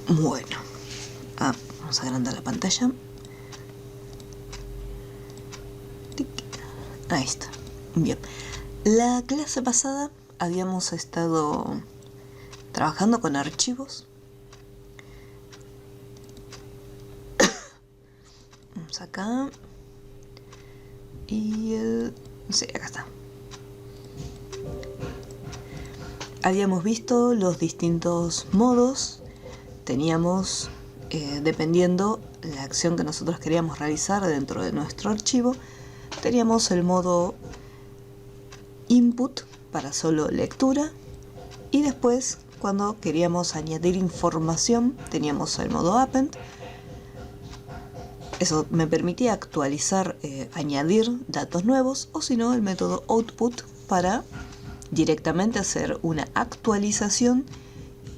Bueno, vamos a agrandar la pantalla. Ahí está. Bien. La clase pasada habíamos estado trabajando con archivos. Vamos acá. Y sí, acá está. Habíamos visto los distintos modos. Teníamos, dependiendo la acción que nosotros queríamos realizar dentro de nuestro archivo, teníamos el modo input para solo lectura, y después cuando queríamos añadir información teníamos el modo append. Eso me permitía actualizar, añadir datos nuevos, o si no el método output para directamente hacer una actualización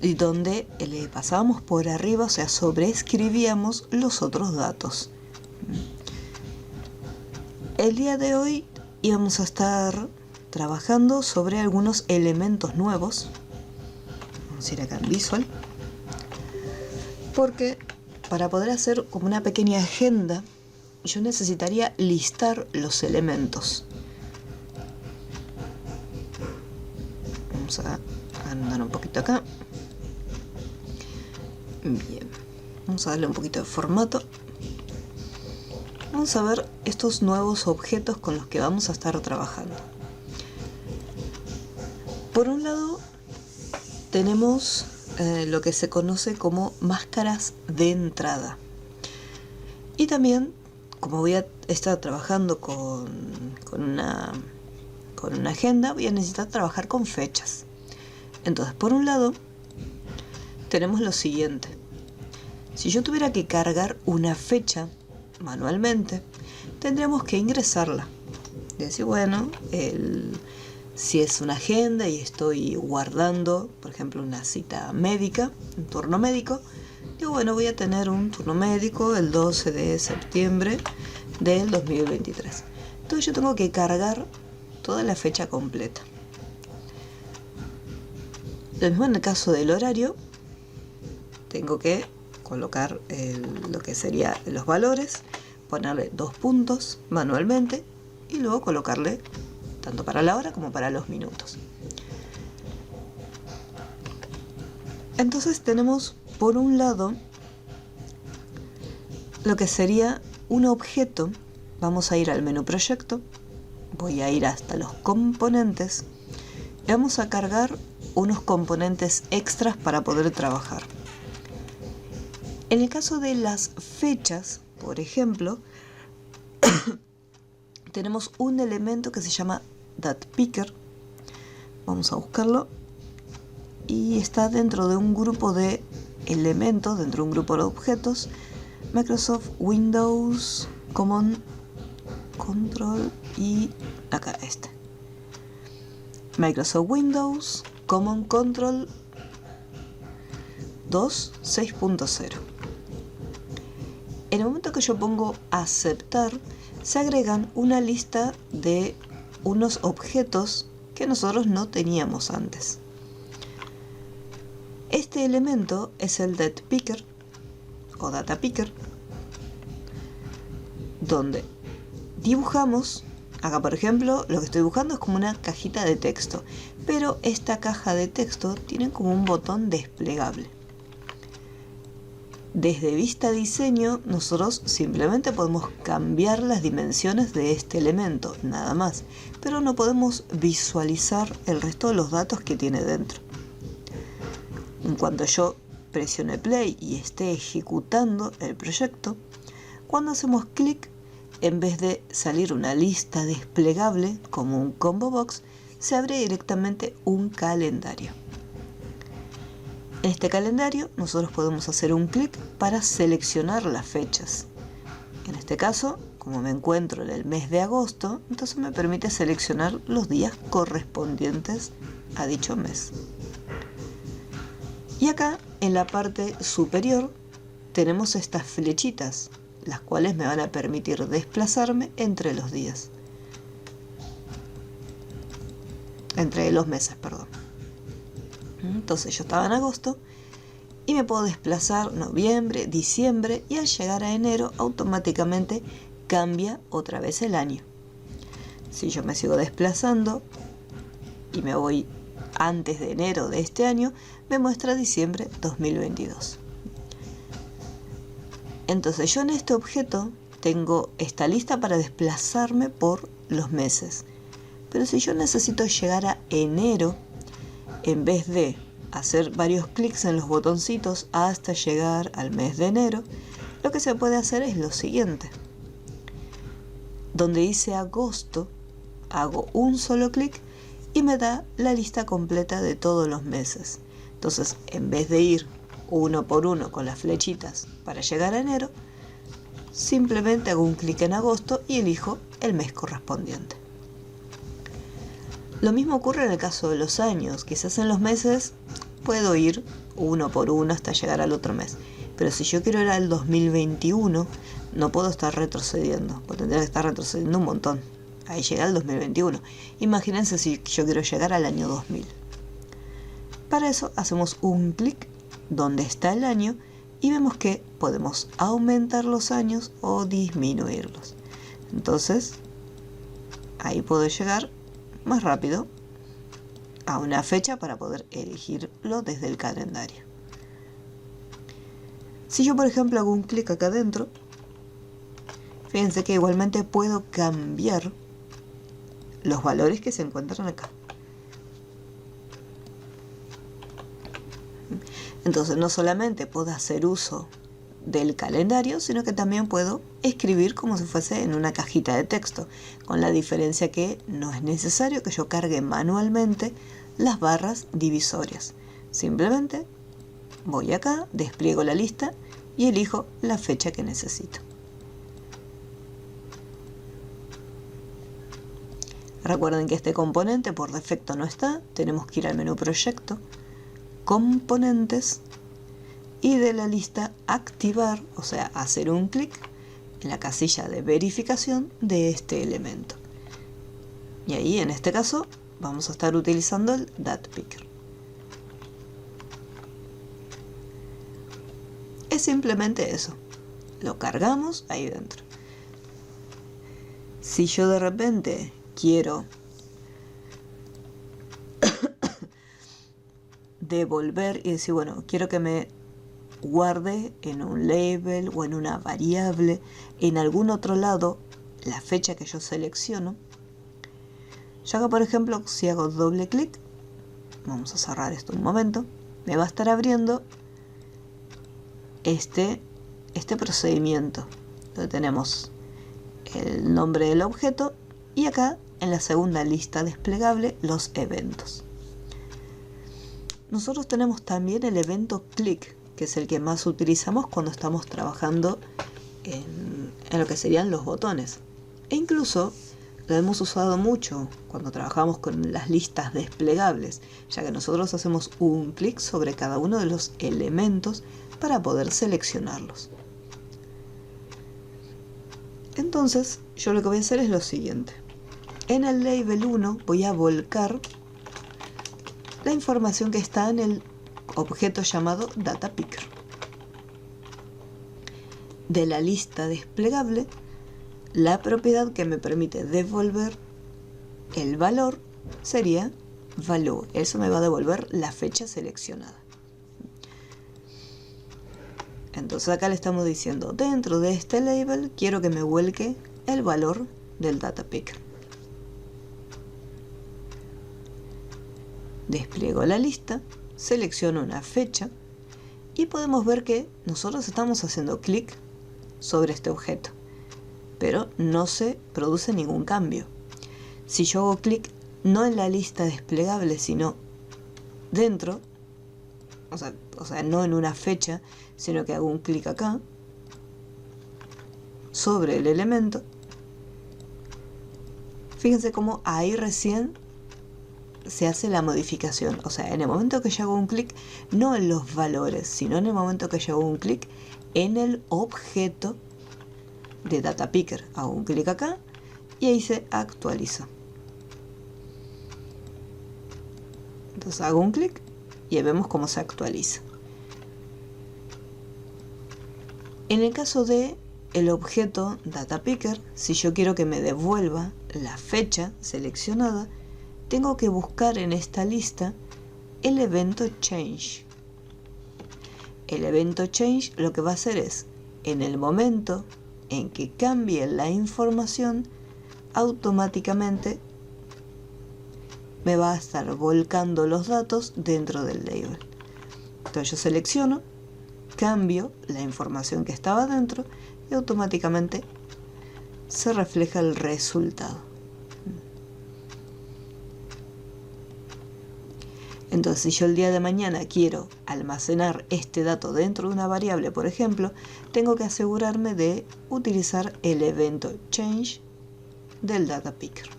y donde le pasábamos por arriba, o sea, sobreescribíamos los otros datos. El día de hoy íbamos a estar trabajando sobre algunos elementos nuevos. Vamos a ir acá en Visual, porque para poder hacer como una pequeña agenda yo necesitaría listar los elementos. Vamos a andar un poquito acá. Bien, vamos a darle un poquito de formato. Vamos a ver estos nuevos objetos con los que vamos a estar trabajando. Por un lado tenemos lo que se conoce como máscaras de entrada. Y también, como voy a estar trabajando con una agenda, voy a necesitar trabajar con fechas. Entonces, por un lado tenemos lo siguiente. Si yo tuviera que cargar una fecha manualmente, tendríamos que ingresarla. Y decir, bueno, si es una agenda y estoy guardando, por ejemplo, una cita médica, un turno médico, digo, bueno, voy a tener un turno médico el 12 de septiembre del 2023. Entonces yo tengo que cargar toda la fecha completa. Lo mismo en el caso del horario. Tengo que colocar lo que sería los valores, ponerle 2 puntos manualmente y luego colocarle tanto para la hora como para los minutos. Entonces tenemos por un lado lo que sería un objeto. Vamos a ir al menú proyecto, voy a ir hasta los componentes y vamos a cargar unos componentes extras para poder trabajar. En el caso de las fechas, por ejemplo, tenemos un elemento que se llama DatePicker. Vamos a buscarlo. Y está dentro de un grupo de elementos, dentro de un grupo de objetos, Microsoft Windows Common Control y acá Microsoft Windows Common Control 2 6.0. En el momento que yo pongo aceptar, se agregan una lista de unos objetos que nosotros no teníamos antes. Este elemento es el DatePicker o DataPicker, donde dibujamos. Acá, por ejemplo, lo que estoy dibujando es como una cajita de texto, pero esta caja de texto tiene como un botón desplegable. Desde Vista Diseño, nosotros simplemente podemos cambiar las dimensiones de este elemento, nada más, pero no podemos visualizar el resto de los datos que tiene dentro. En cuanto yo presione play y esté ejecutando el proyecto, cuando hacemos clic, en vez de salir una lista desplegable como un combo box, se abre directamente un calendario. En este calendario nosotros podemos hacer un clic para seleccionar las fechas. En este caso, como me encuentro en el mes de agosto, entonces me permite seleccionar los días correspondientes a dicho mes. Y acá, en la parte superior, tenemos estas flechitas, las cuales me van a permitir desplazarme entre los días. Entre los meses, perdón. Entonces yo estaba en agosto y me puedo desplazar noviembre, diciembre, y al llegar a enero automáticamente cambia otra vez el año. Si yo me sigo desplazando y me voy antes de enero de este año, me muestra diciembre 2022. Entonces yo en este objeto tengo esta lista para desplazarme por los meses. Pero si yo necesito llegar a enero, en vez de hacer varios clics en los botoncitos hasta llegar al mes de enero, lo que se puede hacer es lo siguiente. Donde dice agosto, hago un solo clic y me da la lista completa de todos los meses. Entonces, en vez de ir uno por uno con las flechitas para llegar a enero, simplemente hago un clic en agosto y elijo el mes correspondiente. Lo mismo ocurre en el caso de los años. Quizás en los meses puedo ir uno por uno hasta llegar al otro mes. Pero si yo quiero ir al 2021, no puedo estar retrocediendo, porque tendría que estar retrocediendo un montón. Ahí llega el 2021. Imagínense si yo quiero llegar al año 2000. Para eso hacemos un clic donde está el año y vemos que podemos aumentar los años o disminuirlos. Entonces, ahí puedo llegar más rápido a una fecha para poder elegirlo desde el calendario. Si yo, por ejemplo, hago un clic acá adentro, fíjense que igualmente puedo cambiar los valores que se encuentran acá. Entonces no solamente puedo hacer uso del calendario, sino que también puedo escribir como si fuese en una cajita de texto, con la diferencia que no es necesario que yo cargue manualmente las barras divisorias. Simplemente voy acá, despliego la lista y elijo la fecha que necesito. Recuerden que este componente por defecto no está, tenemos que ir al menú Proyecto, Componentes, y de la lista activar, o sea, hacer un clic en la casilla de verificación de este elemento. Y ahí, en este caso, vamos a estar utilizando el Date Picker. Es simplemente eso. Lo cargamos ahí dentro. Si yo de repente quiero devolver y decir, bueno, quiero que me guarde en un label o en una variable, en algún otro lado, la fecha que yo selecciono. Yo acá, por ejemplo, si hago doble clic, vamos a cerrar esto un momento, me va a estar abriendo este procedimiento, donde tenemos el nombre del objeto y acá en la segunda lista desplegable los eventos. Nosotros tenemos también el evento click, que es el que más utilizamos cuando estamos trabajando en lo que serían los botones. E incluso lo hemos usado mucho cuando trabajamos con las listas desplegables, ya que nosotros hacemos un clic sobre cada uno de los elementos para poder seleccionarlos. Entonces, yo lo que voy a hacer es lo siguiente. En el label 1 voy a volcar la información que está en el objeto llamado Date Picker. De la lista desplegable, la propiedad que me permite devolver el valor sería value. Eso me va a devolver la fecha seleccionada. Entonces acá le estamos diciendo, dentro de este label quiero que me vuelque el valor del Date Picker. Despliego la lista, selecciono una fecha y podemos ver que nosotros estamos haciendo clic sobre este objeto, pero no se produce ningún cambio. Si yo hago clic no en la lista desplegable, sino dentro, o sea, no en una fecha, sino que hago un clic acá sobre el elemento, fíjense cómo ahí recién se hace la modificación. O sea, en el momento que yo hago un clic, no en los valores, sino en el momento que yo hago un clic en el objeto de Date Picker. Hago un clic acá y ahí se actualiza. Entonces hago un clic y ahí vemos cómo se actualiza. En el caso de el objeto DataPicker, si yo quiero que me devuelva la fecha seleccionada, tengo que buscar en esta lista el evento change. El evento change lo que va a hacer es, en el momento en que cambie la información, automáticamente me va a estar volcando los datos dentro del label. Entonces yo selecciono, cambio la información que estaba dentro y automáticamente se refleja el resultado. Entonces, si yo el día de mañana quiero almacenar este dato dentro de una variable, por ejemplo, tengo que asegurarme de utilizar el evento change del DataPicker.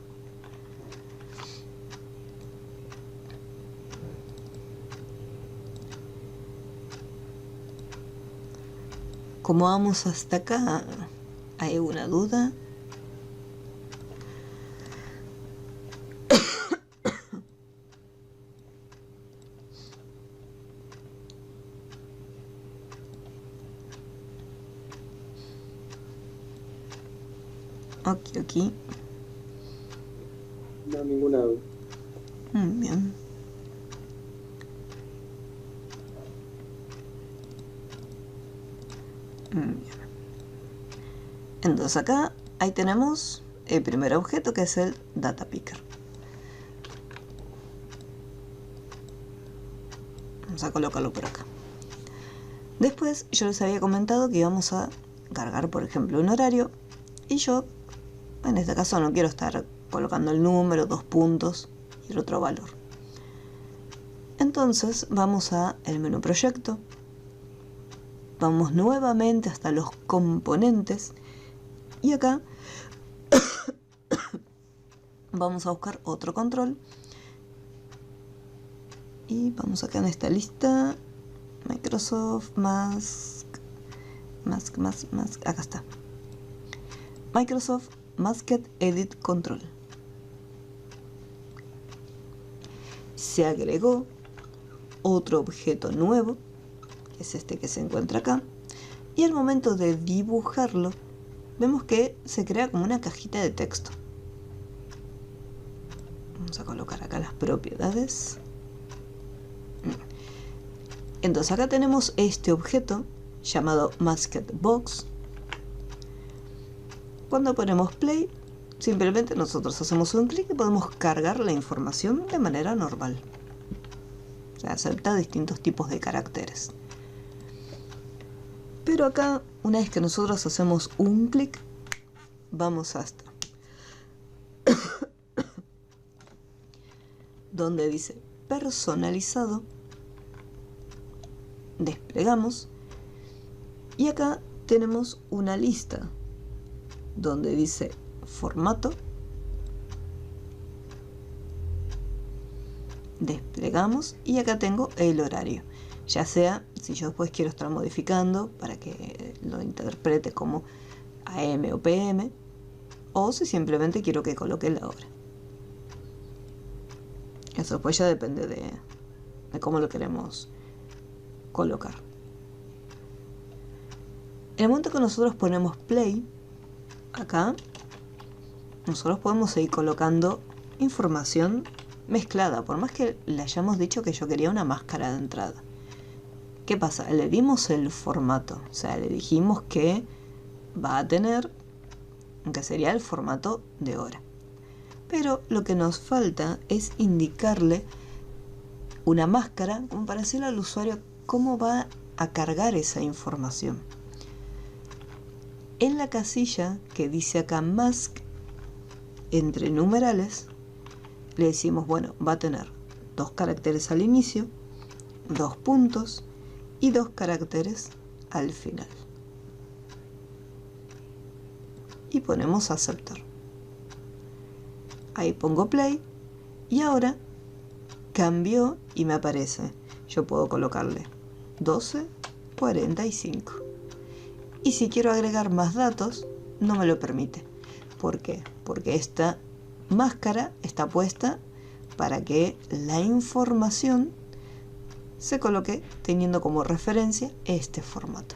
¿Cómo vamos hasta acá? ¿Hay alguna duda? Ok. No, ninguna duda. Bien. Entonces acá, ahí tenemos el primer objeto, que es el DataPicker. Vamos a colocarlo por acá. Después yo les había comentado que íbamos a cargar, por ejemplo, un horario, y yo en este caso no quiero estar colocando el número, 2 puntos y el otro valor. Entonces vamos a el menú proyecto, vamos nuevamente hasta los componentes y acá vamos a buscar otro control y vamos acá en esta lista, Microsoft Mask, acá está, Microsoft Masked Edit Control. Se agregó otro objeto nuevo, que es este que se encuentra acá, y al momento de dibujarlo vemos que se crea como una cajita de texto. Vamos a colocar acá las propiedades. Entonces acá tenemos este objeto llamado Masked Box. Cuando ponemos play, simplemente nosotros hacemos un clic y podemos cargar la información de manera normal. O sea, acepta distintos tipos de caracteres. Pero acá, una vez que nosotros hacemos un clic, vamos hasta donde dice personalizado, desplegamos y acá tenemos una lista donde dice formato, desplegamos y acá tengo el horario, ya sea si yo después quiero estar modificando para que lo interprete como AM o PM, o si simplemente quiero que coloque la hora. Eso pues ya depende de cómo lo queremos colocar. En el momento que nosotros ponemos play, acá nosotros podemos seguir colocando información mezclada, por más que le hayamos dicho que yo quería una máscara de entrada. ¿Qué pasa? Le dimos el formato, o sea, le dijimos que va a tener, que sería el formato de hora. Pero lo que nos falta es indicarle una máscara, como para decirle al usuario cómo va a cargar esa información. En la casilla que dice acá mask, entre numerales, le decimos, bueno, va a tener 2 caracteres al inicio, 2 puntos y 2 caracteres al final. Y ponemos aceptar. Ahí pongo play y ahora cambió y me aparece. Yo puedo colocarle 12:45. Y si quiero agregar más datos, no me lo permite. ¿Por qué? Porque esta máscara está puesta para que la información se coloque teniendo como referencia este formato.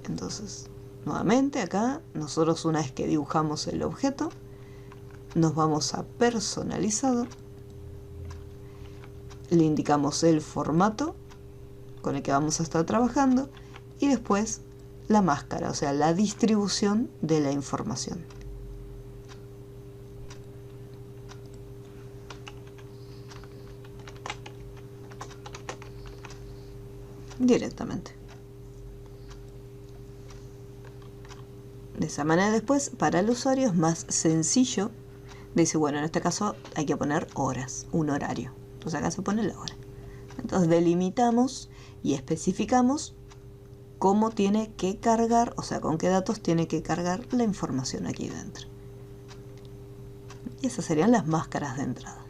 Entonces, nuevamente acá, nosotros una vez que dibujamos el objeto, nos vamos a personalizado, le indicamos el formato con el que vamos a estar trabajando y después la máscara, o sea, la distribución de la información. Directamente. De esa manera después, para el usuario es más sencillo. Dice, bueno, en este caso hay que poner horas, un horario. Entonces acá se pone la hora. Entonces delimitamos y especificamos cómo tiene que cargar, o sea, con qué datos tiene que cargar la información aquí dentro. Y esas serían las máscaras de entrada.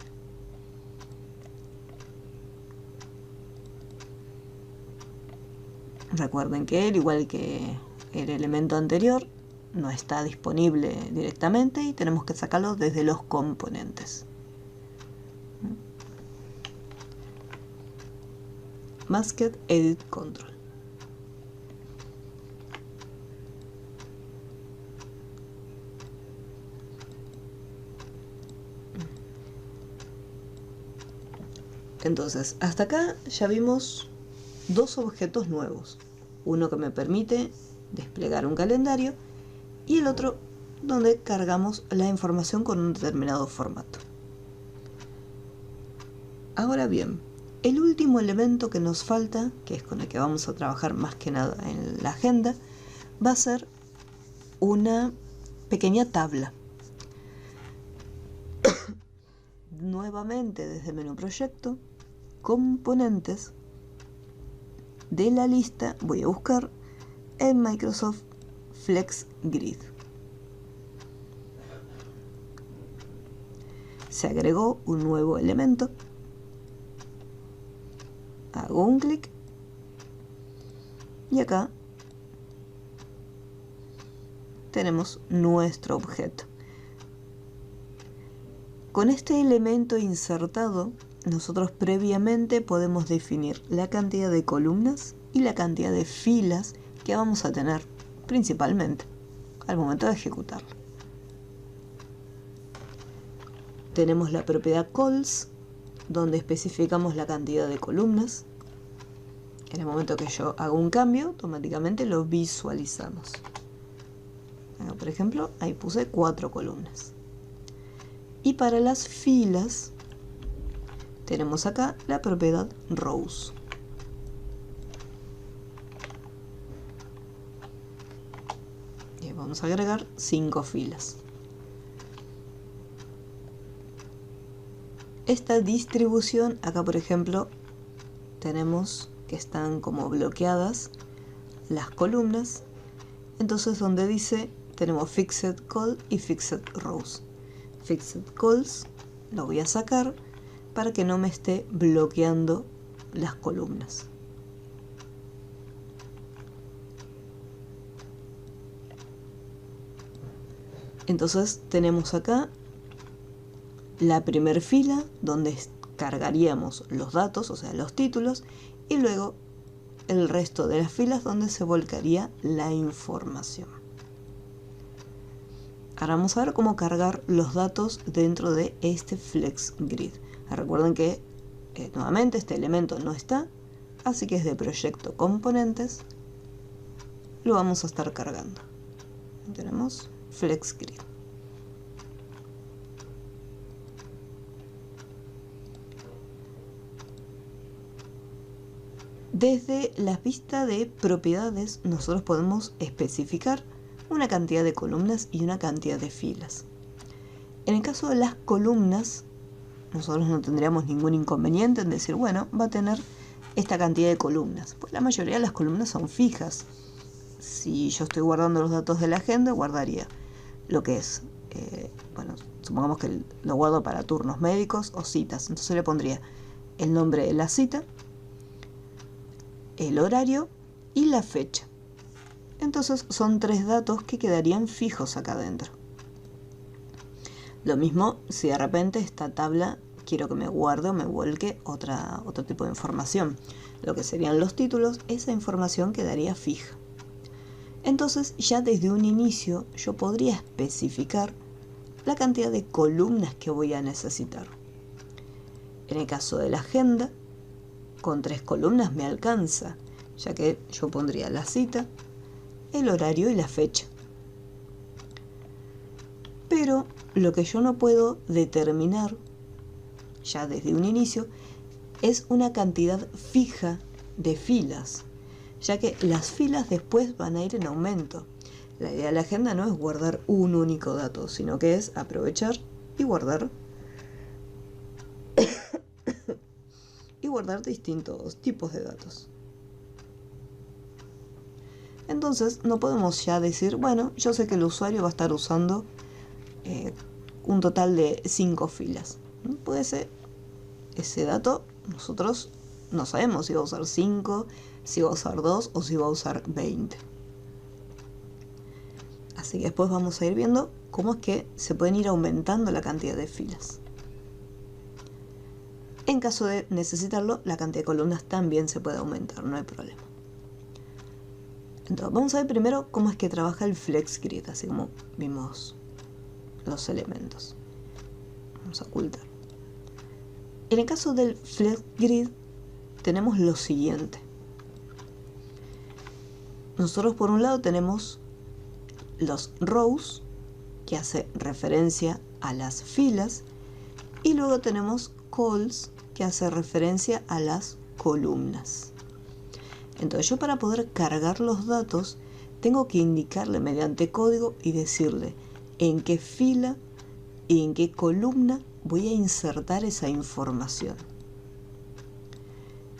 Recuerden que él, igual que el elemento anterior, no está disponible directamente y tenemos que sacarlo desde los componentes. Masked Edit Control. Entonces, hasta acá ya vimos dos objetos nuevos. Uno que me permite desplegar un calendario y el otro donde cargamos la información con un determinado formato. Ahora bien, el último elemento que nos falta, que es con el que vamos a trabajar más que nada en la agenda, va a ser una pequeña tabla. Nuevamente desde menú proyecto, componentes, de la lista voy a buscar en Microsoft Flex Grid. Se agregó un nuevo elemento. Hago un clic y acá tenemos nuestro objeto. Con este elemento insertado, nosotros previamente podemos definir la cantidad de columnas y la cantidad de filas que vamos a tener principalmente al momento de ejecutarlo. Tenemos la propiedad calls, donde especificamos la cantidad de columnas. En el momento que yo hago un cambio, automáticamente lo visualizamos. Por ejemplo, ahí puse 4 columnas. Y para las filas, tenemos acá la propiedad rows. Y vamos a agregar 5 filas. Esta distribución, acá por ejemplo, tenemos que están como bloqueadas las columnas. Entonces donde dice, tenemos Fixed Call y Fixed Rows. Fixed Calls lo voy a sacar para que no me esté bloqueando las columnas. Entonces tenemos acá la primera fila donde cargaríamos los datos, o sea, los títulos, y luego el resto de las filas donde se volcaría la información. Ahora vamos a ver cómo cargar los datos dentro de este Flex Grid. Recuerden que nuevamente este elemento no está, así que es de proyecto componentes, lo vamos a estar cargando. Tenemos Flex Grid. Desde la vista de propiedades nosotros podemos especificar una cantidad de columnas y una cantidad de filas. En el caso de las columnas, nosotros no tendríamos ningún inconveniente en decir, bueno, va a tener esta cantidad de columnas. Pues la mayoría de las columnas son fijas. Si yo estoy guardando los datos de la agenda, guardaría lo que es, bueno, supongamos que lo guardo para turnos médicos o citas. Entonces le pondría el nombre de la cita, el horario y la fecha. Entonces son 3 datos que quedarían fijos acá adentro. Lo mismo si de repente esta tabla quiero que me guarde o me vuelque otro tipo de información. Lo que serían los títulos, esa información quedaría fija. Entonces ya desde un inicio yo podría especificar la cantidad de columnas que voy a necesitar. En el caso de la agenda, con 3 columnas me alcanza, ya que yo pondría la cita, el horario y la fecha. Pero lo que yo no puedo determinar ya desde un inicio es una cantidad fija de filas, ya que las filas después van a ir en aumento. La idea de la agenda no es guardar un único dato, sino que es aprovechar y guardar distintos tipos de datos. Entonces no podemos ya decir, bueno, yo sé que el usuario va a estar usando un total de 5 filas. Puede ser ese dato, nosotros no sabemos si va a usar 5, si va a usar 2 o si va a usar 20. Así que después vamos a ir viendo cómo es que se pueden ir aumentando la cantidad de filas. En caso de necesitarlo, la cantidad de columnas también se puede aumentar, no hay problema. Entonces, vamos a ver primero cómo es que trabaja el FlexGrid, así como vimos los elementos. Vamos a ocultar. En el caso del FlexGrid, tenemos lo siguiente. Nosotros por un lado tenemos los rows, que hace referencia a las filas, y luego tenemos calls, que hace referencia a las columnas. Entonces yo, para poder cargar los datos, tengo que indicarle mediante código y decirle en qué fila y en qué columna voy a insertar esa información.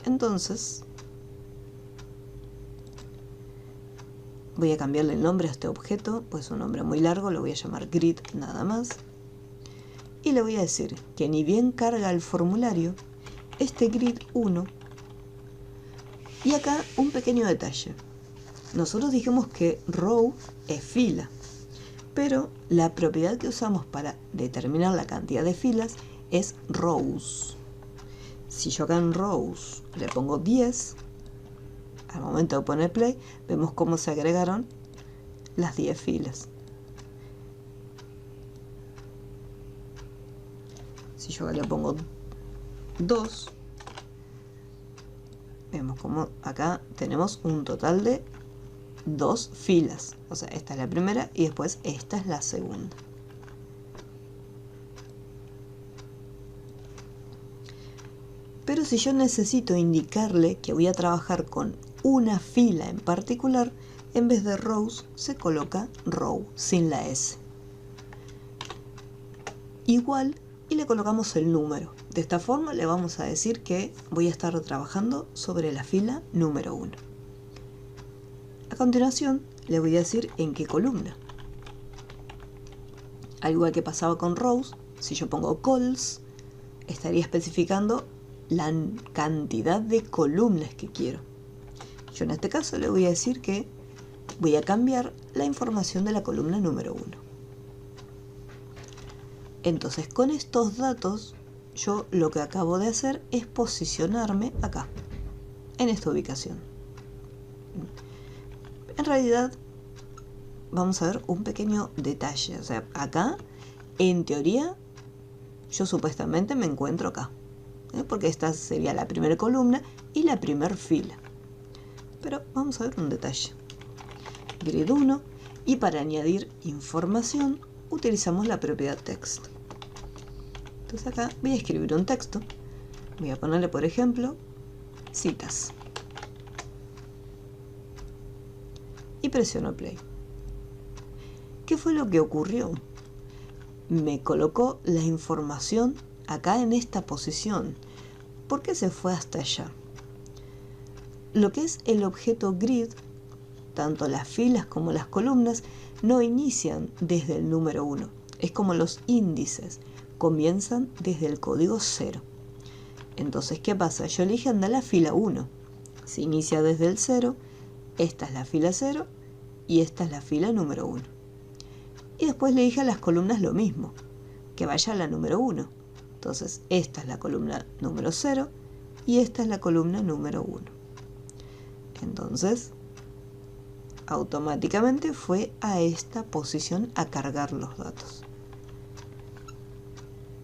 Entonces voy a cambiarle el nombre a este objeto, pues es un nombre muy largo, lo voy a llamar grid nada más. Y le voy a decir que ni bien carga el formulario, este grid 1, y acá un pequeño detalle. Nosotros dijimos que row es fila, pero la propiedad que usamos para determinar la cantidad de filas es rows. Si yo acá en rows le pongo 10, al momento de poner play, vemos cómo se agregaron las 10 filas. Si yo le pongo 2, vemos como acá tenemos un total de 2 filas. O sea, esta es la primera y después esta es la segunda. Pero si yo necesito indicarle que voy a trabajar con una fila en particular, en vez de rows se coloca row sin la S. Igual, y le colocamos el número. De esta forma le vamos a decir que voy a estar trabajando sobre la fila número 1. A continuación le voy a decir en qué columna. Al igual que pasaba con rows, si yo pongo calls, estaría especificando la cantidad de columnas que quiero. Yo en este caso le voy a decir que voy a cambiar la información de la columna número 1. Entonces, con estos datos, yo lo que acabo de hacer es posicionarme acá, en esta ubicación. En realidad, vamos a ver un pequeño detalle. O sea, acá, en teoría, yo supuestamente me encuentro acá, porque esta sería la primera columna y la primera fila. Pero vamos a ver un detalle. Grid 1, y para añadir información, utilizamos la propiedad text. Entonces acá voy a escribir un texto. Voy a ponerle, por ejemplo, citas. Y presiono play. ¿Qué fue lo que ocurrió? Me colocó la información acá en esta posición. ¿Por qué se fue hasta allá? Lo que es el objeto grid, tanto las filas como las columnas, no inician desde el número 1. Es como los índices, comienzan desde el código 0. Entonces, ¿qué pasa? Yo elijo andar la fila 1. Se inicia desde el 0, esta es la fila 0 y esta es la fila número 1. Y después le dije a las columnas lo mismo, que vaya a la número 1. Entonces, esta es la columna número 0 y esta es la columna número 1. Entonces, automáticamente fue a esta posición a cargar los datos.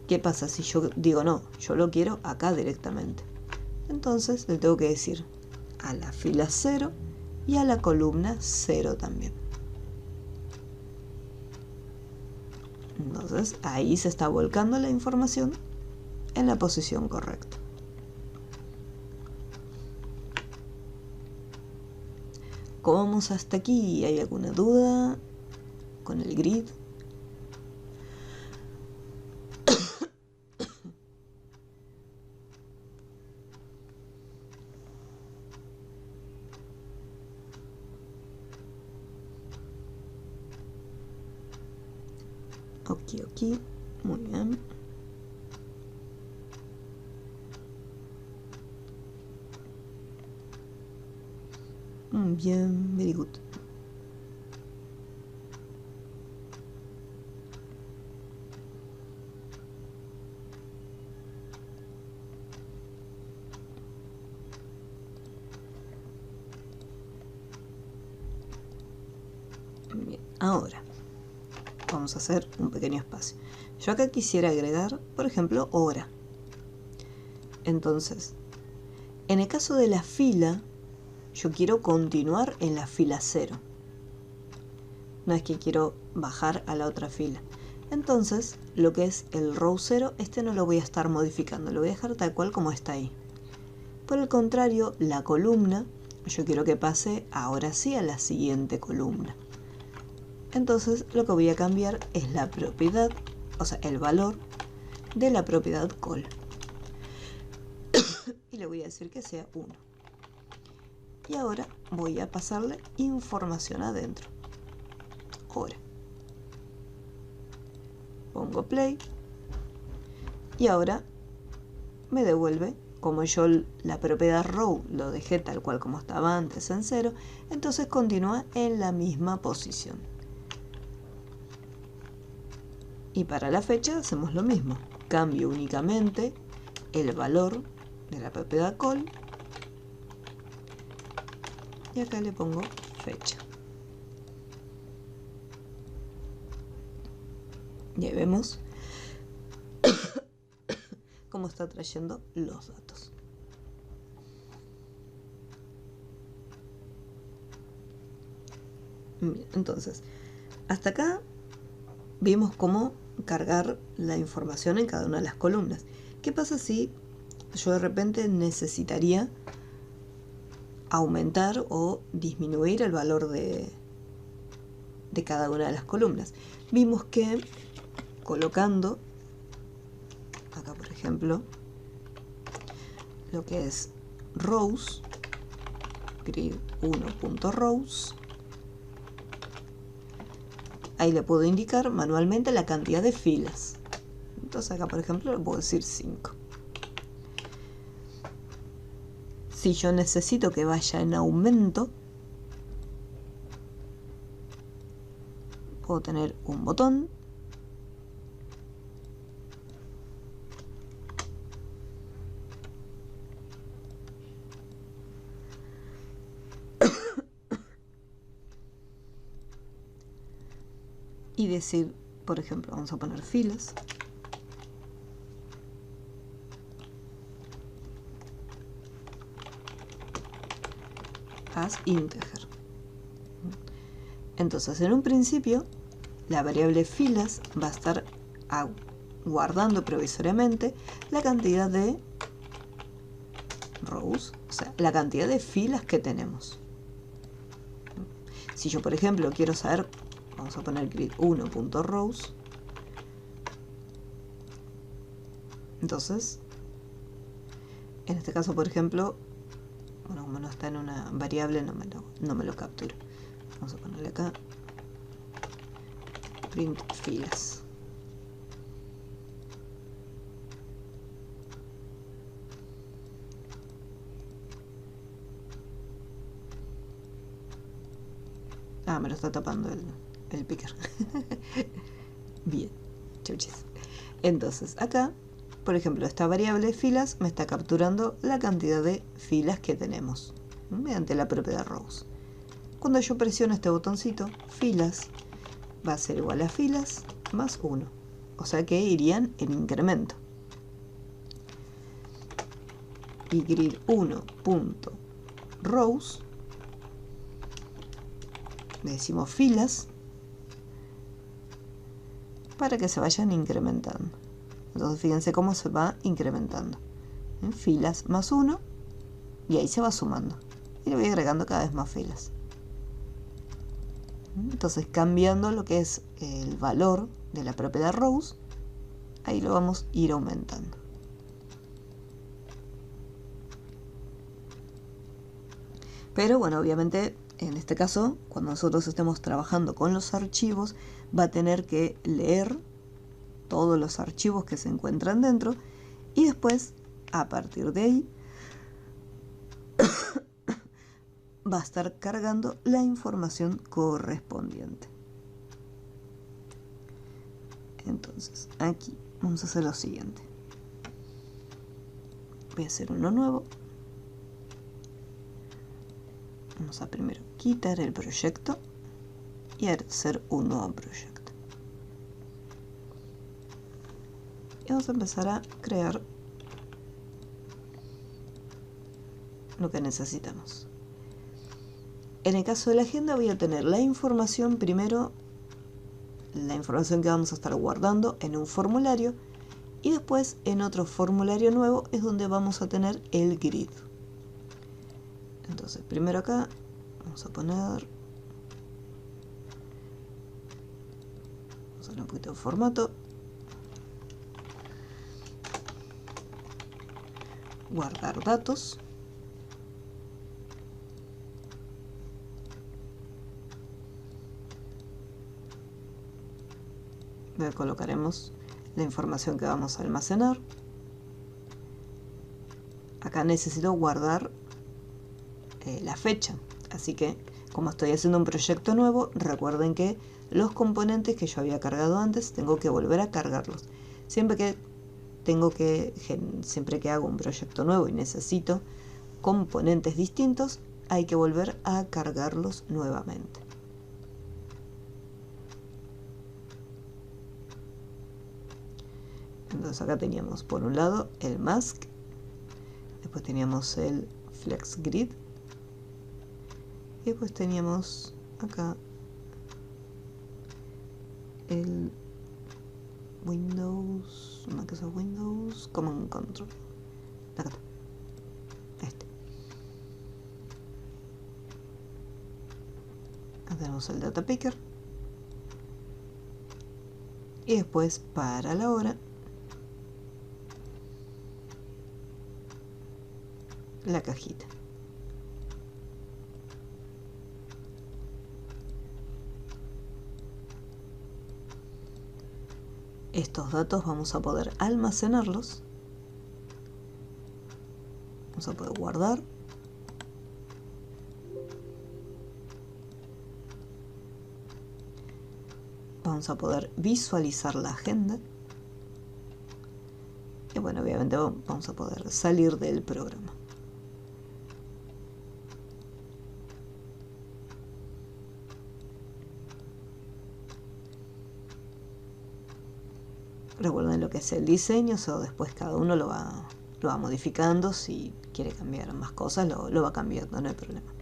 ¿Qué pasa si yo digo no? Yo lo quiero acá directamente. Entonces le tengo que decir a la fila 0 y a la columna 0 también. Entonces ahí se está volcando la información en la posición correcta. ¿Cómo vamos hasta aquí? ¿Hay alguna duda con el grid? Ok, muy bien. Bien, very good. Bien, ahora vamos a hacer un pequeño espacio. Yo acá quisiera agregar, por ejemplo, hora. Entonces, en el caso de la fila, yo quiero continuar en la fila 0. No es que quiero bajar a la otra fila. Entonces, lo que es el row 0, no lo voy a estar modificando, lo voy a dejar tal cual como está ahí. Por el contrario, la columna, yo quiero que pase ahora sí a la siguiente columna. Entonces, lo que voy a cambiar es la propiedad, o sea, el valor de la propiedad col. Y le voy a decir que sea 1. Y ahora voy a pasarle información adentro. Hora. Pongo play. Y ahora me devuelve, como yo la propiedad row lo dejé tal cual como estaba antes en 0, entonces continúa en la misma posición. Y para la fecha hacemos lo mismo. Cambio únicamente el valor de la propiedad col. Y acá le pongo fecha. Y ahí vemos cómo está trayendo los datos. Bien, entonces, hasta acá vimos cómo cargar la información en cada una de las columnas. ¿Qué pasa si yo de repente necesitaría aumentar o disminuir el valor de cada una de las columnas? Vimos que colocando acá, por ejemplo, lo que es rows, grid 1.rows, ahí le puedo indicar manualmente la cantidad de filas. Entonces acá, por ejemplo, le puedo decir 5. Si yo necesito que vaya en aumento, puedo tener un botón y decir, por ejemplo, vamos a poner filas. As integer. Entonces, en un principio, la variable filas va a estar guardando provisoriamente la cantidad de rows, o sea, la cantidad de filas que tenemos. Si yo, por ejemplo, quiero saber, vamos a poner grid 1.rows, entonces, en este caso, por ejemplo, bueno, como no está en una variable, no me lo captura. Vamos a ponerle acá print filas. Ah, me lo está tapando el picker. Bien, chuches. Entonces, acá, por ejemplo, esta variable filas me está capturando la cantidad de filas que tenemos mediante la propiedad rows. Cuando yo presiono este botoncito, filas, va a ser igual a filas más 1. O sea que irían en incremento. Y grid1.rows, le decimos filas, para que se vayan incrementando. Entonces fíjense cómo se va incrementando. En filas más 1, y ahí se va sumando. Y le voy agregando cada vez más filas. Entonces cambiando lo que es el valor de la propiedad rows, ahí lo vamos a ir aumentando. Pero bueno, obviamente en este caso, cuando nosotros estemos trabajando con los archivos, va a tener que leer todos los archivos que se encuentran dentro y después, a partir de ahí, va a estar cargando la información correspondiente. Entonces, aquí vamos a hacer lo siguiente. Voy a hacer uno nuevo. Vamos a primero quitar el proyecto y hacer un nuevo proyecto. Y vamos a empezar a crear lo que necesitamos. En el caso de la agenda voy a tener la información primero, la información que vamos a estar guardando en un formulario, y después en otro formulario nuevo es donde vamos a tener el grid. Entonces primero acá vamos a poner, vamos a darle un poquito de formato, guardar datos, le colocaremos la información que vamos a almacenar. Acá necesito guardar la fecha, así que como estoy haciendo un proyecto nuevo, recuerden que los componentes que yo había cargado antes tengo que volver a cargarlos. Siempre que hago un proyecto nuevo y necesito componentes distintos, hay que volver a cargarlos nuevamente. Entonces acá teníamos por un lado el mask, después teníamos el flex grid, y después teníamos acá el Windows, Microsoft Windows Command Control. Acá está. Acá tenemos el data picker. Y después para la hora, la cajita. Estos datos vamos a poder almacenarlos, vamos a poder guardar, vamos a poder visualizar la agenda y bueno, obviamente vamos a poder salir del programa. Recuerden lo que es el diseño, eso después cada uno lo va modificando. Si quiere cambiar más cosas, lo va cambiando, no hay problema.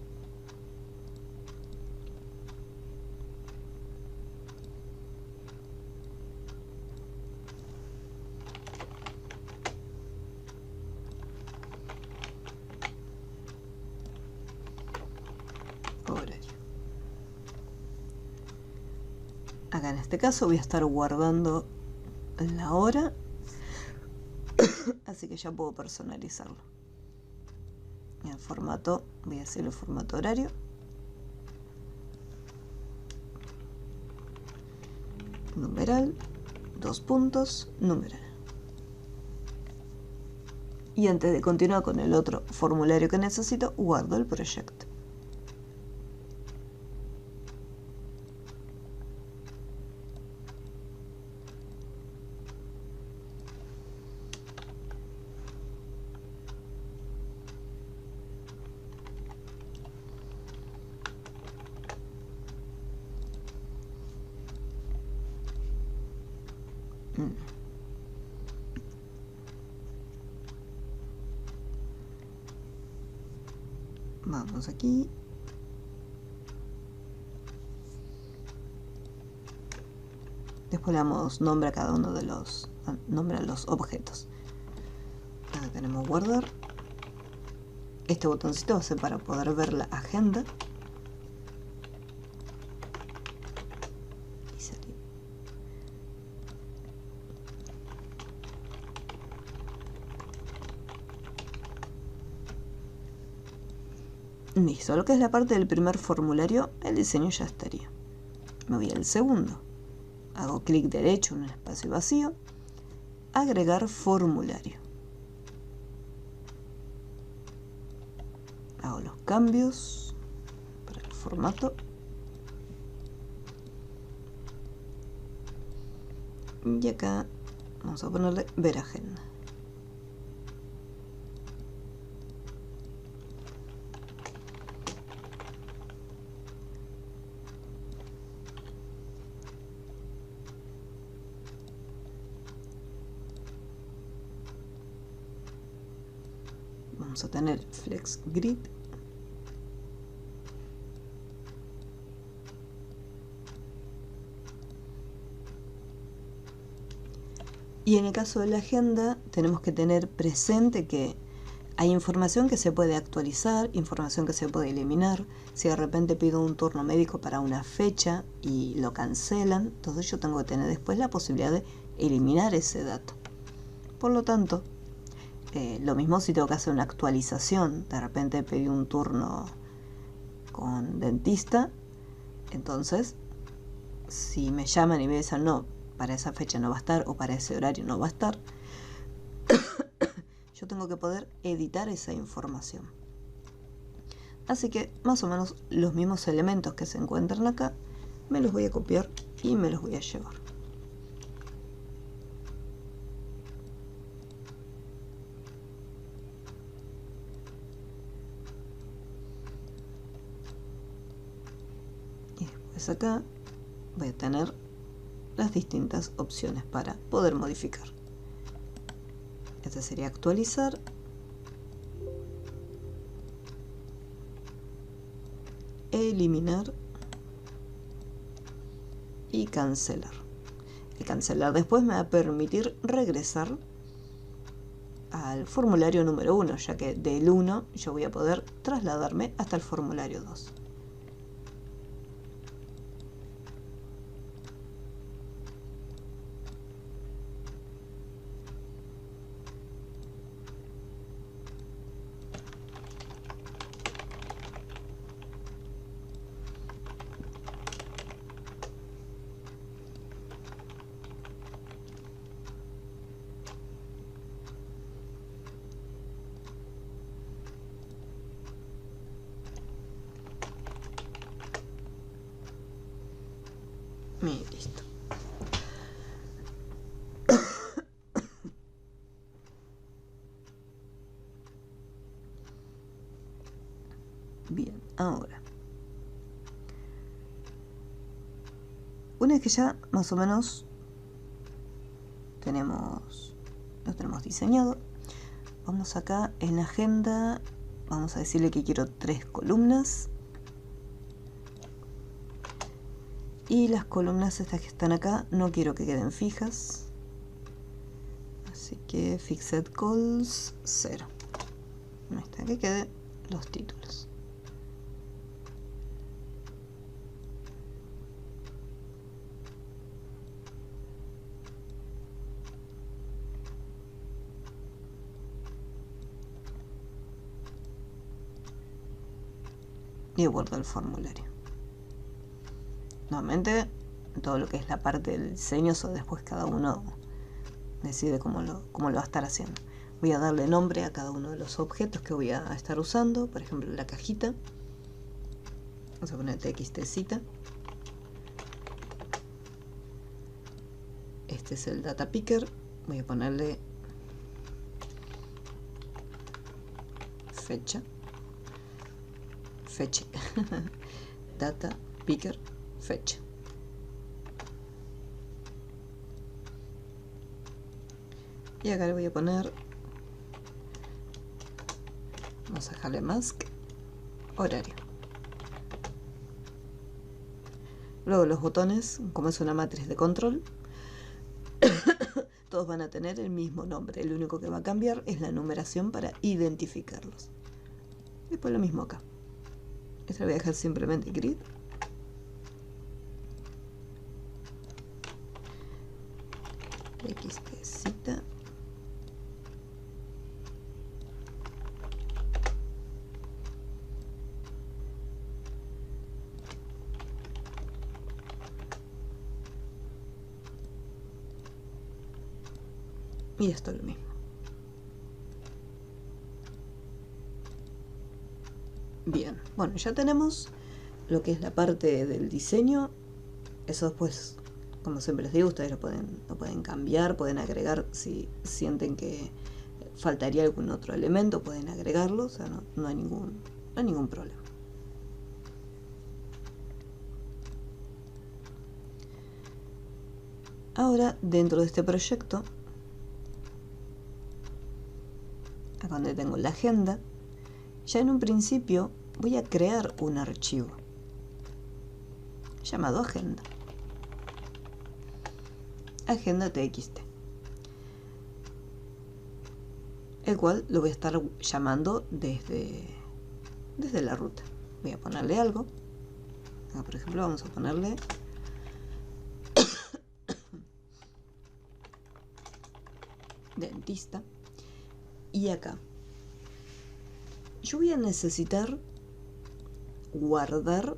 Horario. Acá en este caso voy a estar guardando la hora, así que ya puedo personalizarlo. En el formato, voy a hacer el formato horario, numeral, 2 puntos, numeral. Y antes de continuar con el otro formulario que necesito, guardo el proyecto. Vamos aquí. Después le damos nombre a cada uno de los objetos. Acá tenemos guardar. Este botoncito va a ser para poder ver la agenda. Y salir. Listo, lo que es la parte del primer formulario, el diseño ya estaría. Me voy al segundo. Hago clic derecho en un espacio vacío. Agregar formulario. Hago los cambios para el formato. Y acá vamos a ponerle ver agenda. Vamos a tener Flex Grid. Y en el caso de la agenda tenemos que tener presente que hay información que se puede actualizar, información que se puede eliminar. Si de repente pido un turno médico para una fecha y lo cancelan, entonces yo tengo que tener después la posibilidad de eliminar ese dato. Por lo tanto, lo mismo si tengo que hacer una actualización. De repente pedí un turno con dentista, entonces si me llaman y me dicen no, para esa fecha no va a estar o para ese horario no va a estar, yo tengo que poder editar esa información. Así que más o menos los mismos elementos que se encuentran acá me los voy a copiar y me los voy a llevar. Y después acá voy a tener las distintas opciones para poder modificar. Este sería actualizar. Eliminar. Y cancelar. El cancelar después me va a permitir regresar al formulario número 1, ya que del 1 yo voy a poder trasladarme hasta el formulario 2. Y listo. Bien, ahora, una vez que ya más o menos lo tenemos diseñado, vamos acá en la agenda, vamos a decirle que quiero 3 columnas. Y las columnas estas que están acá no quiero que queden fijas. Así que Fixed Calls 0. Esta que queden los títulos. Y guardo el formulario. Nuevamente, todo lo que es la parte del diseño, eso después cada uno decide cómo lo va a estar haciendo. Voy a darle nombre a cada uno de los objetos que voy a estar usando. Por ejemplo, la cajita. Vamos a poner txtcita. Este es el data picker. Voy a ponerle fecha. Data picker fecha. Y acá le voy a poner, vamos a dejarle mask, horario. Luego los botones, como es una matriz de control, todos van a tener el mismo nombre. Lo único que va a cambiar es la numeración para identificarlos. Después lo mismo acá. Esta la voy a dejar simplemente grid. XT. Y esto es lo mismo. Bien, bueno, ya tenemos lo que es la parte del diseño. Eso después, como siempre les digo, ustedes lo pueden cambiar, pueden agregar si sienten que faltaría algún otro elemento, pueden agregarlo, o sea, no hay ningún problema. Ahora, dentro de este proyecto, acá donde tengo la agenda, ya en un principio voy a crear un archivo llamado agenda. Agenda TXT. El cual lo voy a estar llamando desde la ruta. Voy a ponerle algo. Acá, por ejemplo, vamos a ponerle dentista. Y acá yo voy a necesitar guardar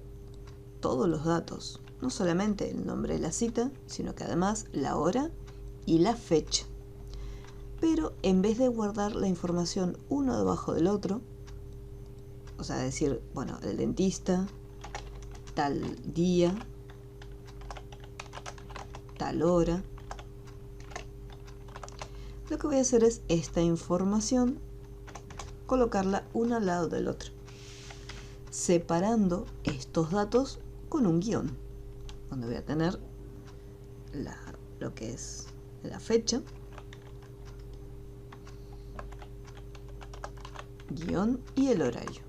todos los datos, no solamente el nombre de la cita, sino que además la hora y la fecha. Pero en vez de guardar la información uno debajo del otro, o sea, decir, bueno, el dentista, tal día, tal hora, lo que voy a hacer es esta información colocarla uno al lado del otro, separando estos datos con un guión, donde voy a tener lo que es la fecha, guión y el horario.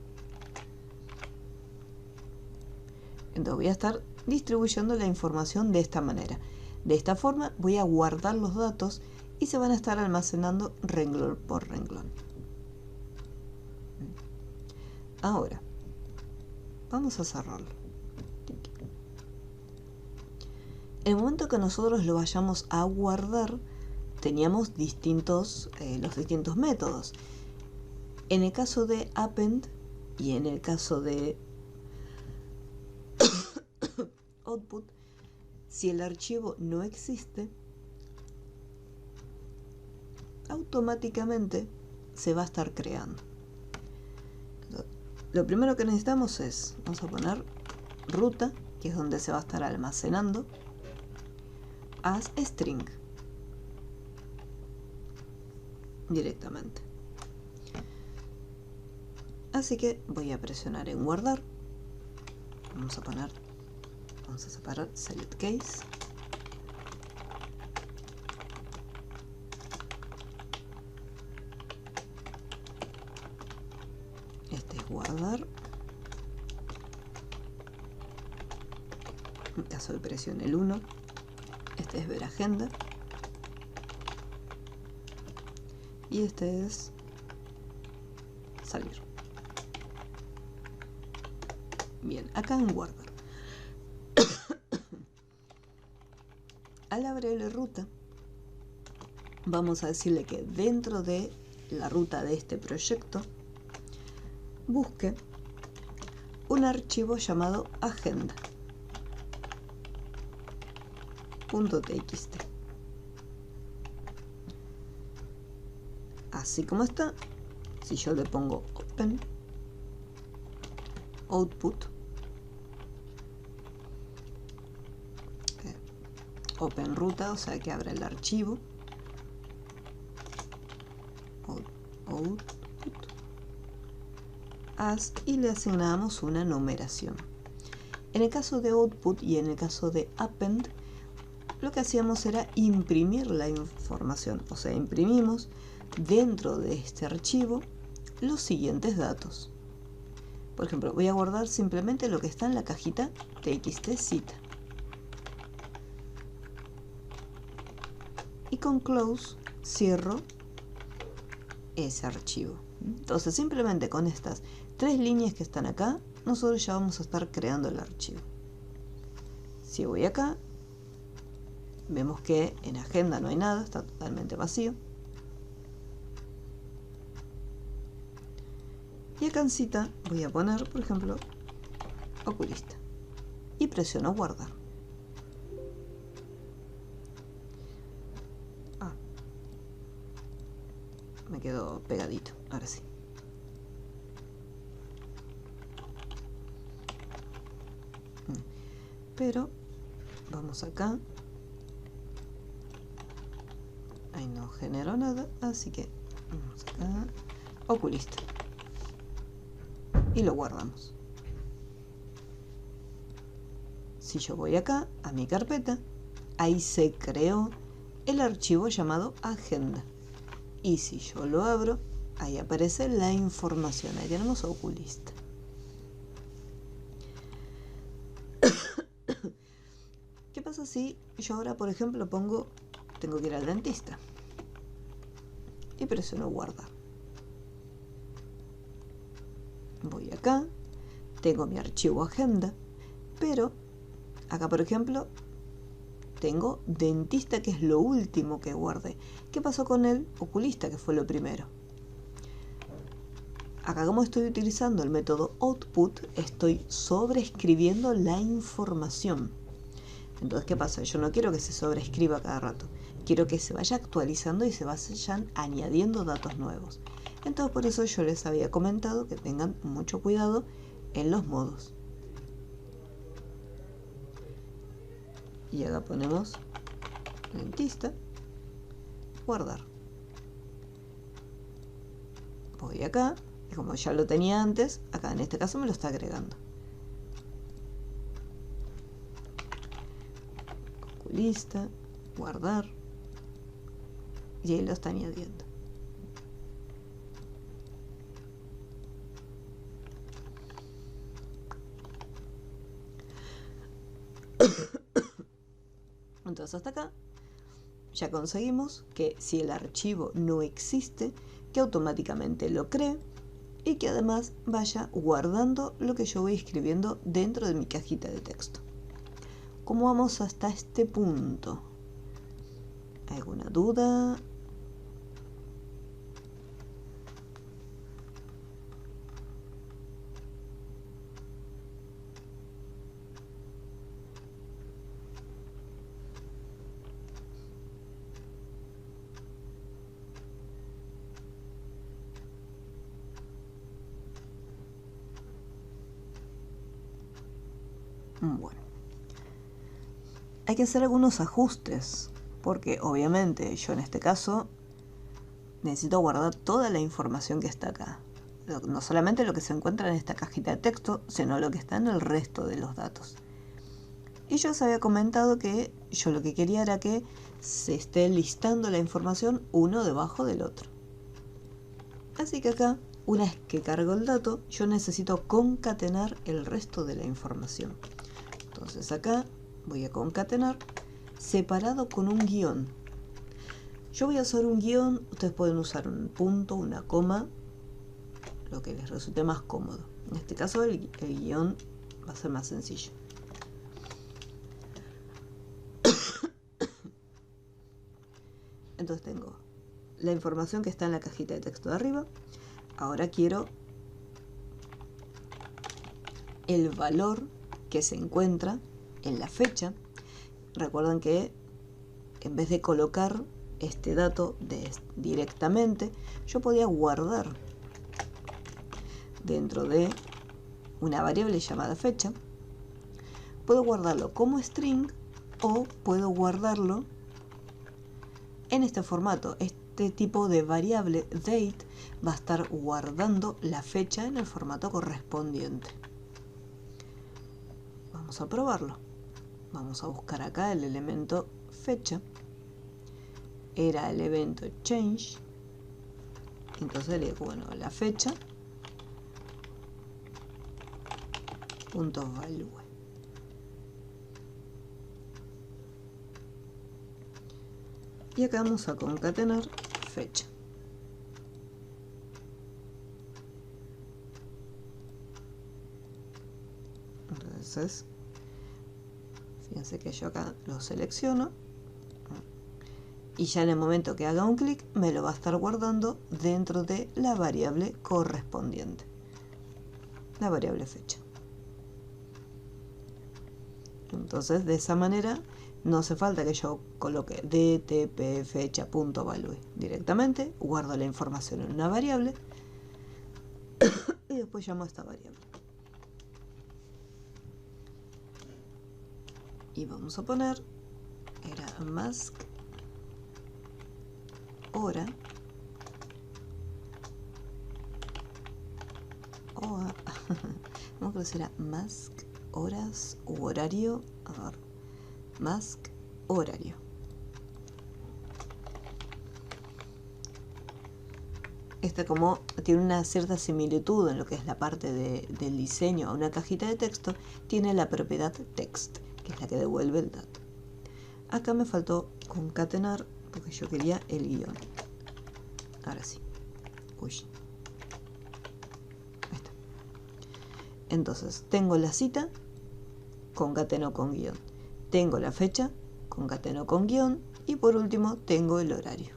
Entonces voy a estar distribuyendo la información de esta manera. De esta forma voy a guardar los datos y se van a estar almacenando renglón por renglón. Ahora, vamos a cerrarlo. En el momento que nosotros lo vayamos a guardar, teníamos los distintos métodos. En el caso de append y en el caso de output, si el archivo no existe, automáticamente se va a estar creando. Lo primero que necesitamos es, vamos a poner ruta, que es donde se va a estar almacenando, as string directamente. Así que voy a presionar en guardar. Vamos a separar select case. Este es guardar. En caso de presión el 1. Este es ver agenda. Y este es salir. Bien, acá en guardar. Al abrirle ruta, vamos a decirle que dentro de la ruta de este proyecto busque un archivo llamado agenda.txt. Así como está, si yo le pongo open, output, open ruta, o sea que abre el archivo, output, as, y le asignamos una numeración. En el caso de output y en el caso de append, lo que hacíamos era imprimir la información. O sea, imprimimos dentro de este archivo los siguientes datos. Por ejemplo, voy a guardar simplemente lo que está en la cajita txt cita. Y con close cierro ese archivo. Entonces simplemente con estas 3 líneas que están acá, nosotros ya vamos a estar creando el archivo. Si voy acá, vemos que en agenda no hay nada, está totalmente vacío. Y acá en cita voy a poner, por ejemplo, oculista. Y presiono guardar. Me quedó pegadito, ahora sí. Pero vamos acá. Ahí no generó nada, así que vamos acá, oculista. Y lo guardamos. Si yo voy acá a mi carpeta, ahí se creó el archivo llamado agenda. Y si yo lo abro, ahí aparece la información. Ahí tenemos oculista. ¿Qué pasa si yo ahora, por ejemplo, tengo que ir al dentista? Y presiono guardar. Voy acá, tengo mi archivo agenda, pero acá, por ejemplo, tengo dentista, que es lo último que guardé. ¿Qué pasó con el oculista, que fue lo primero? Acá, como estoy utilizando el método output, estoy sobreescribiendo la información. Entonces, ¿qué pasa? Yo no quiero que se sobreescriba cada rato. Quiero que se vaya actualizando y se vayan añadiendo datos nuevos. Entonces, por eso yo les había comentado que tengan mucho cuidado en los modos. Y acá ponemos dentista, guardar. Voy acá, y como ya lo tenía antes, acá en este caso me lo está agregando. Oculista, guardar, y ahí lo está añadiendo. Entonces hasta acá ya conseguimos que si el archivo no existe, que automáticamente lo cree y que además vaya guardando lo que yo voy escribiendo dentro de mi cajita de texto. ¿Cómo vamos hasta este punto? ¿Alguna duda? Bueno, hay que hacer algunos ajustes, porque obviamente yo en este caso necesito guardar toda la información que está acá. No solamente lo que se encuentra en esta cajita de texto, sino lo que está en el resto de los datos. Y yo os había comentado que yo lo que quería era que se esté listando la información uno debajo del otro. Así que acá, una vez que cargo el dato, yo necesito concatenar el resto de la información. Entonces acá voy a concatenar separado con un guión. Yo voy a usar un guión, ustedes pueden usar un punto, una coma, lo que les resulte más cómodo. En este caso el guión va a ser más sencillo. Entonces tengo la información que está en la cajita de texto de arriba. Ahora quiero el valor que se encuentra en la fecha. Recuerden que en vez de colocar este dato directamente, yo podía guardar dentro de una variable llamada fecha. Puedo guardarlo como string o puedo guardarlo en este formato. Este tipo de variable date va a estar guardando la fecha en el formato correspondiente. Vamos a probarlo. Vamos a buscar acá el elemento fecha, era el evento change, entonces le digo, bueno, la fecha, punto value. Y acá vamos a concatenar fecha. Entonces, fíjense que yo acá lo selecciono y ya en el momento que haga un clic me lo va a estar guardando dentro de la variable correspondiente, la variable fecha. Entonces de esa manera no hace falta que yo coloque dtp fecha.value, directamente guardo la información en una variable y después llamo a esta variable. Y vamos a poner, era mask hora no creo que será mask horas u horario, a ver, mask horario. Esta como tiene una cierta similitud en lo que es la parte del diseño a una cajita de texto, tiene la propiedad text, que es la que devuelve el dato. Acá me faltó concatenar porque yo quería el guión. Ahora sí. Uy. Ahí está. Entonces, tengo la cita, concateno con guión. Tengo la fecha, concateno con guión. Y por último, tengo el horario.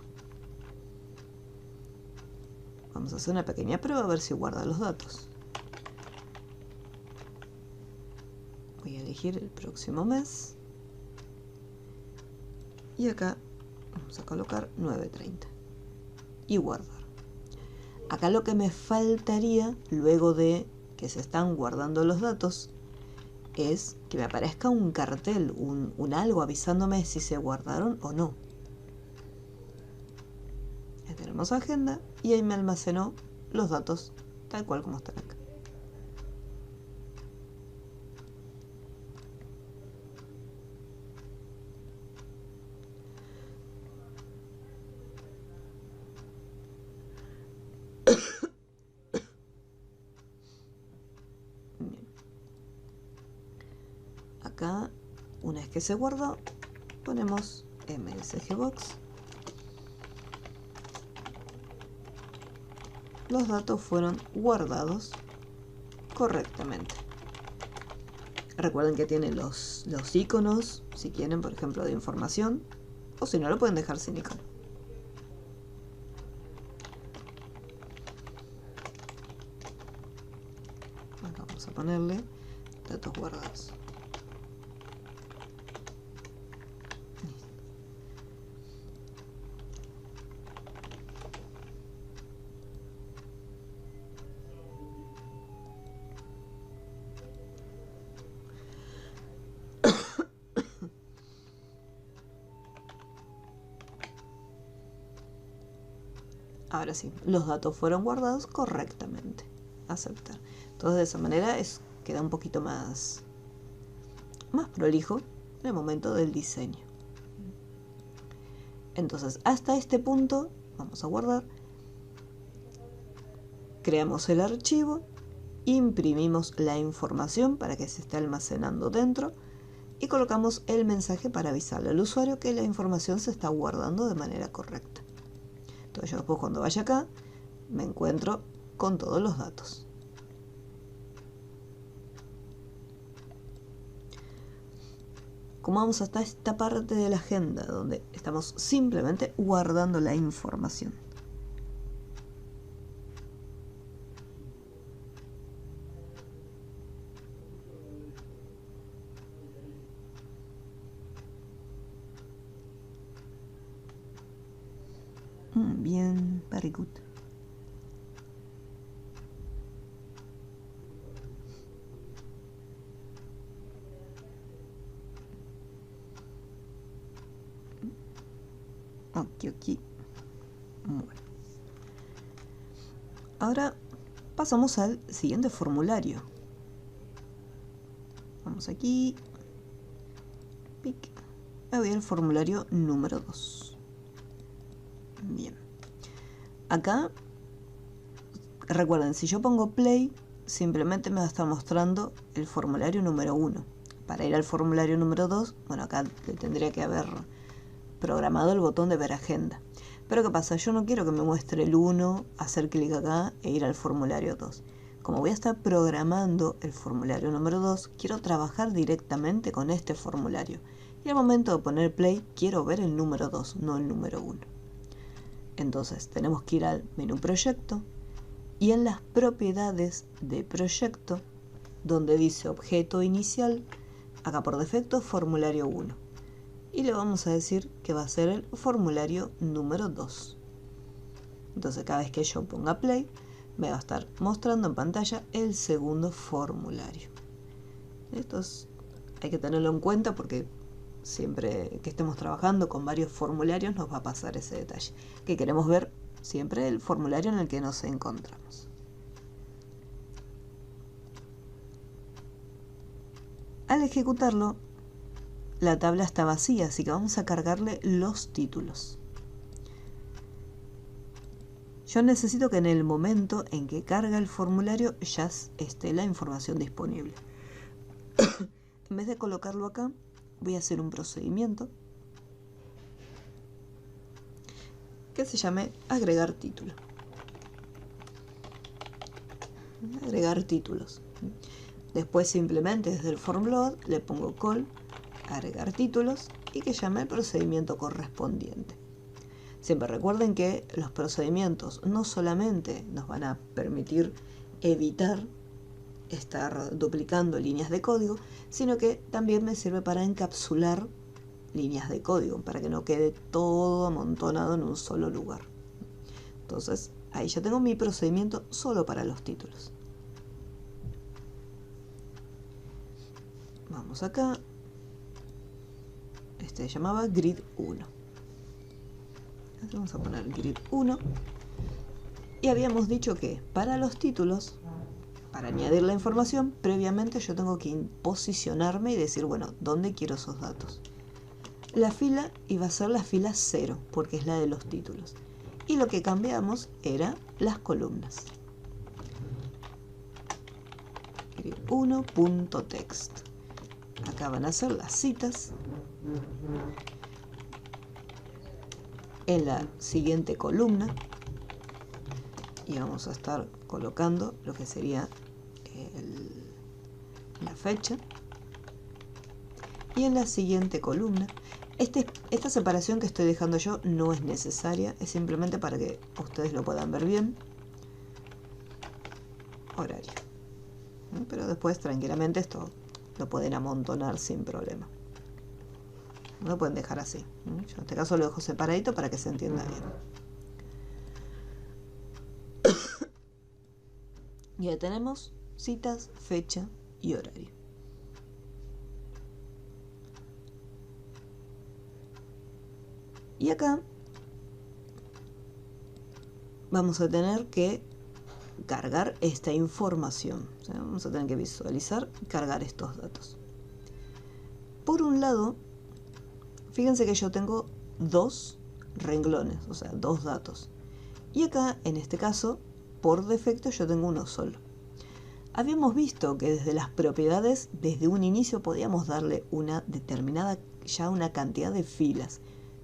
Vamos a hacer una pequeña prueba a ver si guarda los datos. Voy a elegir el próximo mes. Y acá vamos a colocar 9:30. Y guardar. Acá lo que me faltaría, luego de que se están guardando los datos, es que me aparezca un cartel, un algo avisándome si se guardaron o no. Ya tenemos agenda y ahí me almacenó los datos tal cual como están acá. Bien. Acá, una vez que se guardó, ponemos msgbox. Los datos fueron guardados correctamente. Recuerden que tiene los iconos, si quieren, por ejemplo, de información, o si no, lo pueden dejar sin icono. Acá vamos a ponerle datos guardados. Ahora sí, los datos fueron guardados correctamente. Aceptar. Entonces de esa manera queda un poquito más prolijo en el momento del diseño. Entonces hasta este punto vamos a guardar. Creamos el archivo, imprimimos la información para que se esté almacenando dentro y colocamos el mensaje para avisarle al usuario que la información se está guardando de manera correcta. Entonces yo después cuando vaya acá me encuentro con todos los datos. Como vamos hasta esta parte de la agenda donde estamos simplemente guardando la información. Bien, very good. Ok. Bueno. Ahora pasamos al siguiente formulario. Vamos aquí. Pic. me voy al formulario número 2. Bien. Acá, recuerden, si yo pongo play, simplemente me va a estar mostrando el formulario número 1. Para ir al formulario número 2, bueno, acá le tendría que haber programado el botón de ver agenda. Pero ¿qué pasa? Yo no quiero que me muestre el 1, hacer clic acá e ir al formulario 2. Como voy a estar programando el formulario número 2, quiero trabajar directamente con este formulario. Y al momento de poner play, quiero ver el número 2, no el número 1. Entonces, tenemos que ir al menú proyecto y en las propiedades de proyecto, donde dice objeto inicial, acá por defecto formulario 1. Y le vamos a decir que va a ser el formulario número 2. Entonces cada vez que yo ponga play, me va a estar mostrando en pantalla el segundo formulario. Esto hay que tenerlo en cuenta porque siempre que estemos trabajando con varios formularios nos va a pasar ese detalle, que queremos ver siempre el formulario en el que nos encontramos. Al ejecutarlo, la tabla está vacía, así que vamos a cargarle los títulos. Yo necesito que en el momento en que carga el formulario ya esté la información disponible. En vez de colocarlo acá, voy a hacer un procedimiento que se llame agregar título. Agregar títulos. Después simplemente desde el formload le pongo call, agregar títulos y que llame el procedimiento correspondiente. Siempre recuerden que los procedimientos no solamente nos van a permitir evitar estar duplicando líneas de código, sino que también me sirve para encapsular líneas de código, para que no quede todo amontonado en un solo lugar. Entonces, ahí ya tengo mi procedimiento solo para los títulos. Vamos acá. Este se llamaba grid 1. Vamos a poner grid 1. Y habíamos dicho que para los títulos, para añadir la información, previamente yo tengo que posicionarme y decir, bueno, ¿dónde quiero esos datos? La fila iba a ser la fila 0, porque es la de los títulos. Y lo que cambiamos era las columnas. Grid 1.text. Acá van a ser las citas. En la siguiente columna. Y vamos a estar colocando lo que sería la fecha. Y en la siguiente columna, esta separación que estoy dejando yo no es necesaria, es simplemente para que ustedes lo puedan ver bien. Horario. Pero después tranquilamente esto lo pueden amontonar sin problema. No lo pueden dejar así. Yo en este caso lo dejo separadito para que se entienda bien. Ya tenemos citas, fecha y horario. Y acá vamos a tener que cargar esta información. O sea, vamos a tener que visualizar y cargar estos datos. Por un lado, fíjense que yo tengo dos renglones, o sea, dos datos. Y acá, en este caso, por defecto yo tengo uno solo. Habíamos visto que desde las propiedades, desde un inicio podíamos darle una determinada, ya una cantidad de filas.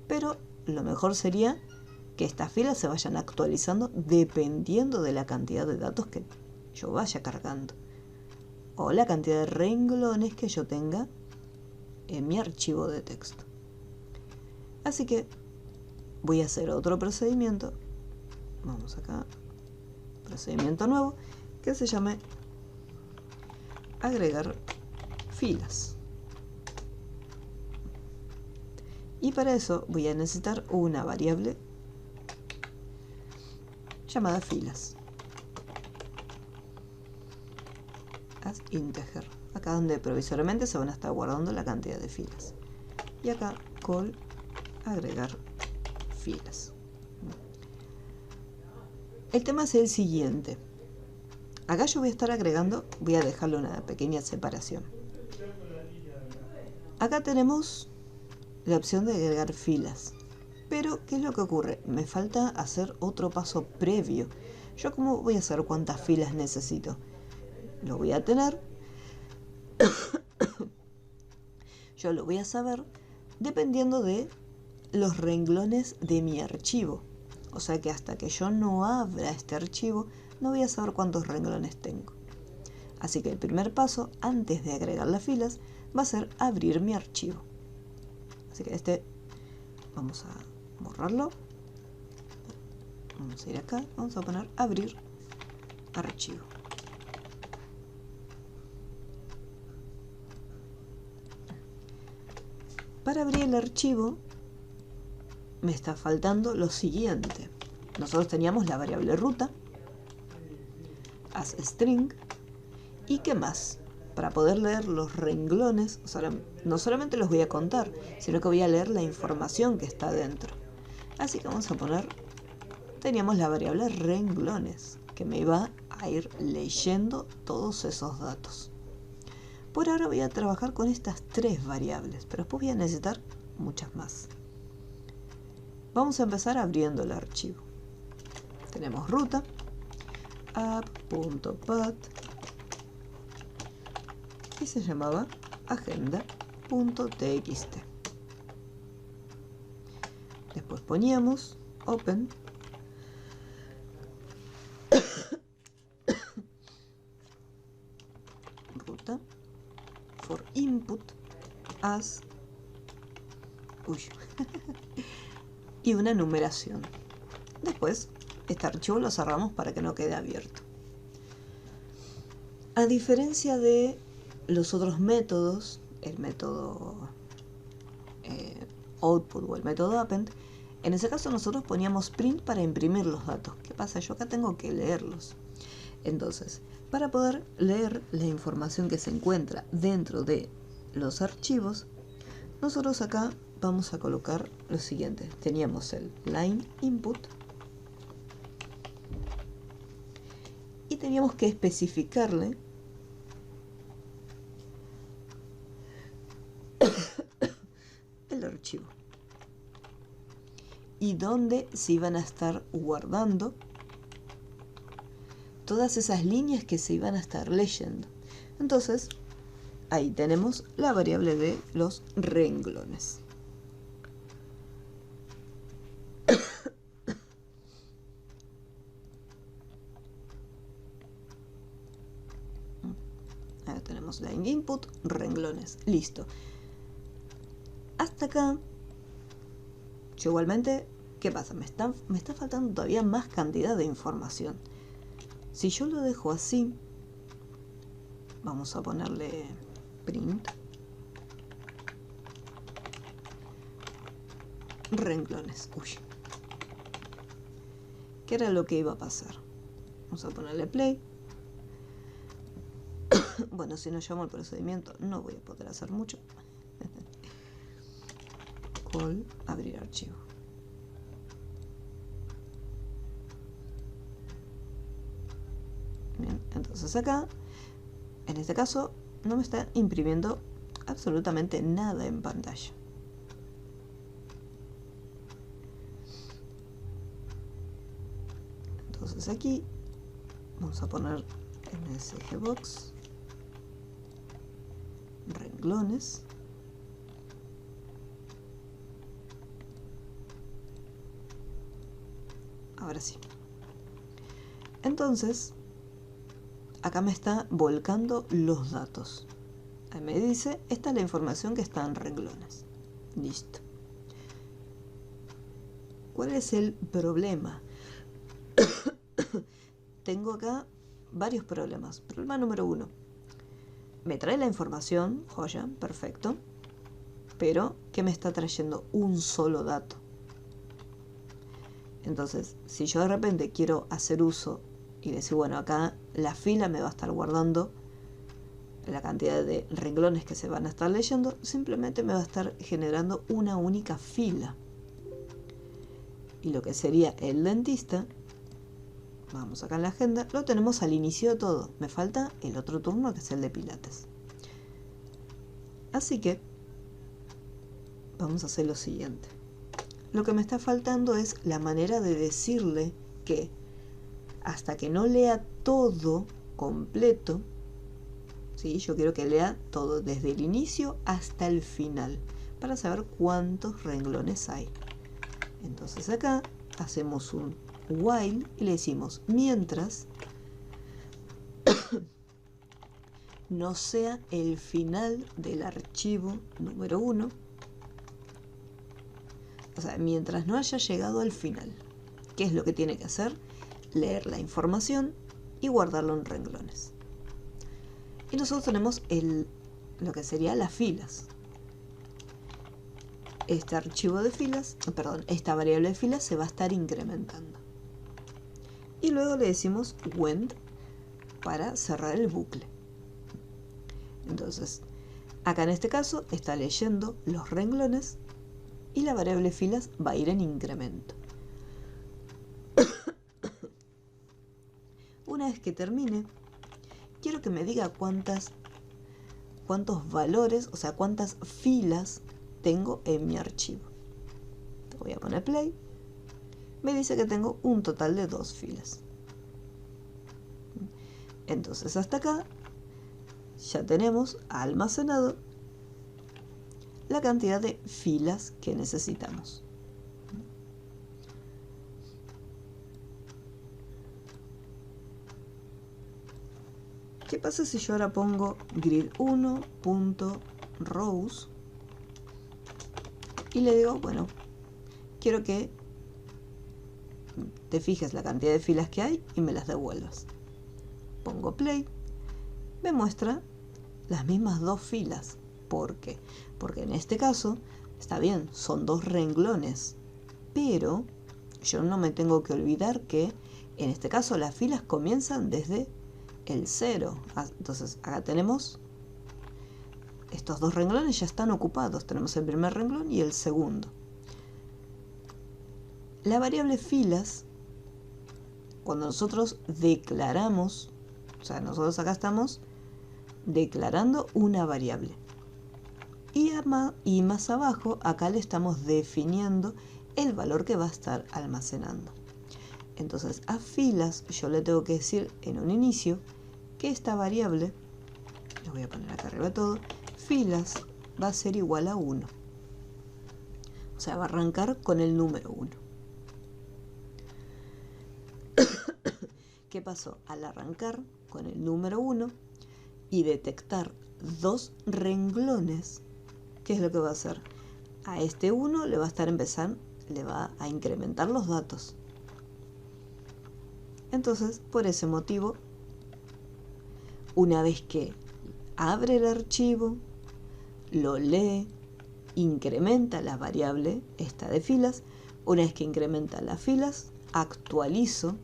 Pero lo mejor sería que estas filas se vayan actualizando dependiendo de la cantidad de datos que yo vaya cargando. O la cantidad de renglones que yo tenga en mi archivo de texto. Así que voy a hacer otro procedimiento. Vamos acá. Procedimiento nuevo que se llame agregar filas. Y para eso voy a necesitar una variable llamada filas. As integer. Acá donde provisoriamente se van a estar guardando la cantidad de filas. Y acá call agregar filas. El tema es el siguiente. Acá yo voy a estar agregando, voy a dejarle una pequeña separación. Acá tenemos la opción de agregar filas. Pero, ¿qué es lo que ocurre? Me falta hacer otro paso previo. ¿Yo cómo voy a saber cuántas filas necesito? Lo voy a tener. Yo lo voy a saber dependiendo de los renglones de mi archivo. O sea que hasta que yo no abra este archivo, no voy a saber cuántos renglones tengo. Así que el primer paso, antes de agregar las filas, va a ser abrir mi archivo. Así que vamos a borrarlo. Vamos a ir acá, vamos a poner abrir archivo. Para abrir el archivo me está faltando lo siguiente. Nosotros teníamos la variable ruta, as string, y qué más. Para poder leer los renglones, o sea, no solamente los voy a contar, sino que voy a leer la información que está dentro. Así que vamos a poner, teníamos la variable renglones, que me iba a ir leyendo todos esos datos. Por ahora voy a trabajar con estas 3 variables, pero después voy a necesitar muchas más. Vamos a empezar abriendo el archivo. Tenemos ruta, app.path, y se llamaba agenda.txt. Después poníamos open ruta for input as y una numeración. Después este archivo lo cerramos para que no quede abierto. A diferencia de los otros métodos, el método output o el método append, en ese caso nosotros poníamos print para imprimir los datos. ¿Qué pasa? Yo acá tengo que leerlos. Entonces, para poder leer la información que se encuentra dentro de los archivos, nosotros acá vamos a colocar lo siguiente. Teníamos el line input y teníamos que especificarle el archivo y dónde se iban a estar guardando todas esas líneas que se iban a estar leyendo. Entonces, ahí tenemos la variable de los renglones. Ahora tenemos line input, renglones. Listo. Hasta acá, yo igualmente, ¿qué pasa? Me está faltando todavía más cantidad de información. Si yo lo dejo así, vamos a ponerle print renglones. ¿Qué era lo que iba a pasar? Vamos a ponerle play. Bueno, si no llamo el procedimiento, no voy a poder hacer mucho. Call, abrir archivo. Bien, entonces acá, en este caso, no me está imprimiendo absolutamente nada en pantalla. Entonces aquí vamos a poner msgbox renglones. Ahora sí. Entonces, acá me está volcando los datos. Ahí me dice, esta es la información que está en renglones. Listo. ¿Cuál es el problema? Tengo acá varios problemas. Problema número 1. Me trae la información, joya, perfecto. Pero, ¿qué me está trayendo? Un solo dato. Entonces, si yo de repente quiero hacer uso y decir, bueno, acá la fila me va a estar guardando la cantidad de renglones que se van a estar leyendo, simplemente me va a estar generando una única fila. Y lo que sería el dentista, vamos acá en la agenda, lo tenemos al inicio de todo. Me falta el otro turno que es el de pilates. Así que vamos a hacer lo siguiente. Lo que me está faltando es la manera de decirle que hasta que no lea todo completo, ¿sí? Yo quiero que lea todo desde el inicio hasta el final para saber cuántos renglones hay. Entonces acá hacemos un while y le decimos mientras no sea el final del archivo número 1, o sea, mientras no haya llegado al final. ¿Qué es lo que tiene que hacer? Leer la información y guardarlo en renglones. Y nosotros tenemos lo que sería las filas. Este archivo de filas, perdón, esta variable de filas se va a estar incrementando. Y luego le decimos wend para cerrar el bucle. Entonces, acá en este caso está leyendo los renglones y la variable filas va a ir en incremento. Una vez que termine, quiero que me diga cuántos valores, o sea, cuántas filas tengo en mi archivo. Voy a poner play. Me dice que tengo un total de 2 filas. Entonces hasta acá ya tenemos almacenado la cantidad de filas que necesitamos. ¿Qué pasa si yo ahora pongo grid1.rows y le digo, bueno, quiero que te fijes la cantidad de filas que hay y me las devuelvas? Pongo play, me muestra las mismas 2 filas. ¿Por qué? Porque en este caso, está bien, son 2 renglones, pero yo no me tengo que olvidar que en este caso las filas comienzan desde el 0. Entonces acá tenemos estos 2 renglones ya están ocupados. Tenemos el primer renglón y el segundo. La variable filas, cuando nosotros declaramos, o sea, nosotros acá estamos declarando una variable. Y más abajo, acá le estamos definiendo el valor que va a estar almacenando. Entonces, a filas yo le tengo que decir en un inicio que esta variable, lo voy a poner acá arriba todo, filas va a ser igual a 1. O sea, va a arrancar con el número 1. ¿Qué pasó? Al arrancar con el número 1 y detectar 2 renglones, ¿qué es lo que va a hacer? A este 1 le va a estar empezando, le va a incrementar los datos. Entonces, por ese motivo, una vez que abre el archivo, lo lee, incrementa la variable esta de filas. Una vez que incrementa las filas, actualizo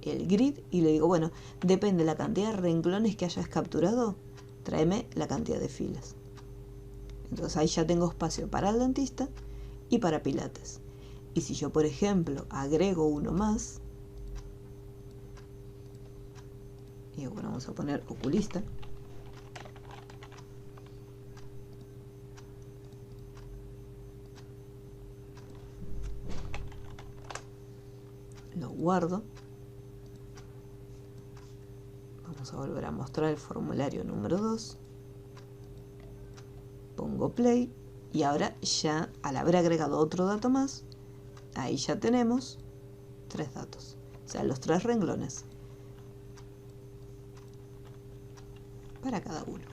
el grid y le digo, bueno, depende de la cantidad de renglones que hayas capturado, tráeme la cantidad de filas. Entonces ahí ya tengo espacio para el dentista y para pilates. Y si yo, por ejemplo, agrego uno más, y bueno, vamos a poner oculista, lo guardo. Vamos a volver a mostrar el formulario número 2. Pongo play y ahora ya al haber agregado otro dato más, ahí ya tenemos 3 datos, o sea, los 3 renglones para cada uno.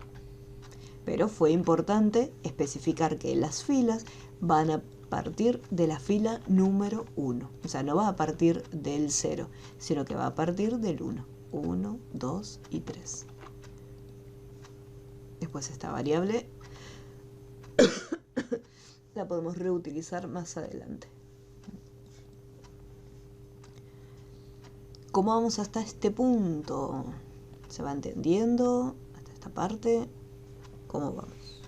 Pero fue importante especificar que las filas van a partir de la fila número 1, o sea, no va a partir del 0, sino que va a partir del 1. 1, 2 y 3. Después esta variable la podemos reutilizar más adelante. ¿Cómo vamos hasta este punto? ¿Se va entendiendo hasta esta parte? ¿Cómo vamos?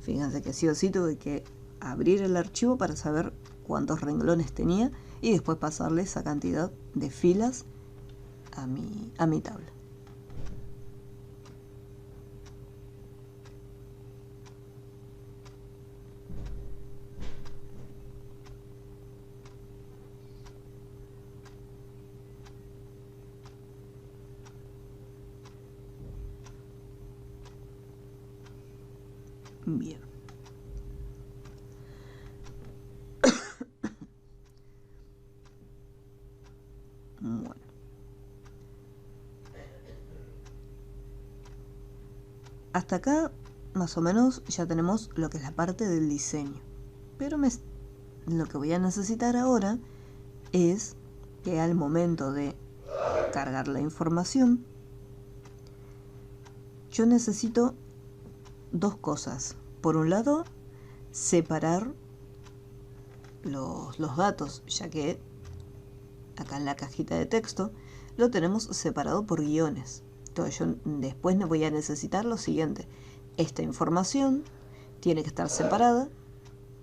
Fíjense que sí o sí tuve que abrir el archivo para saber cuántos renglones tenía y después pasarle esa cantidad de filas a mi tabla. Bien. Bueno. Hasta acá, más o menos, ya tenemos lo que es la parte del diseño. Pero lo que voy a necesitar ahora es que al momento de cargar la información, yo necesito dos cosas. Por un lado, separar los datos, ya que acá en la cajita de texto lo tenemos separado por guiones. Entonces yo después voy a necesitar lo siguiente: esta información tiene que estar separada,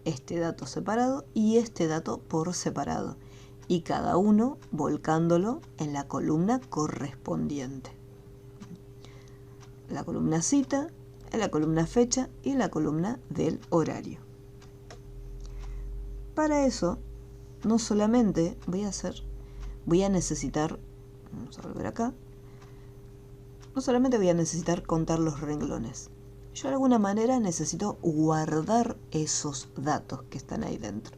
este dato separado y este dato por separado, y cada uno volcándolo en la columna correspondiente. La columna cita, en la columna fecha y en la columna del horario. Para eso, no solamente voy a necesitar, vamos a volver acá, no solamente voy a necesitar contar los renglones. Yo de alguna manera necesito guardar esos datos que están ahí dentro.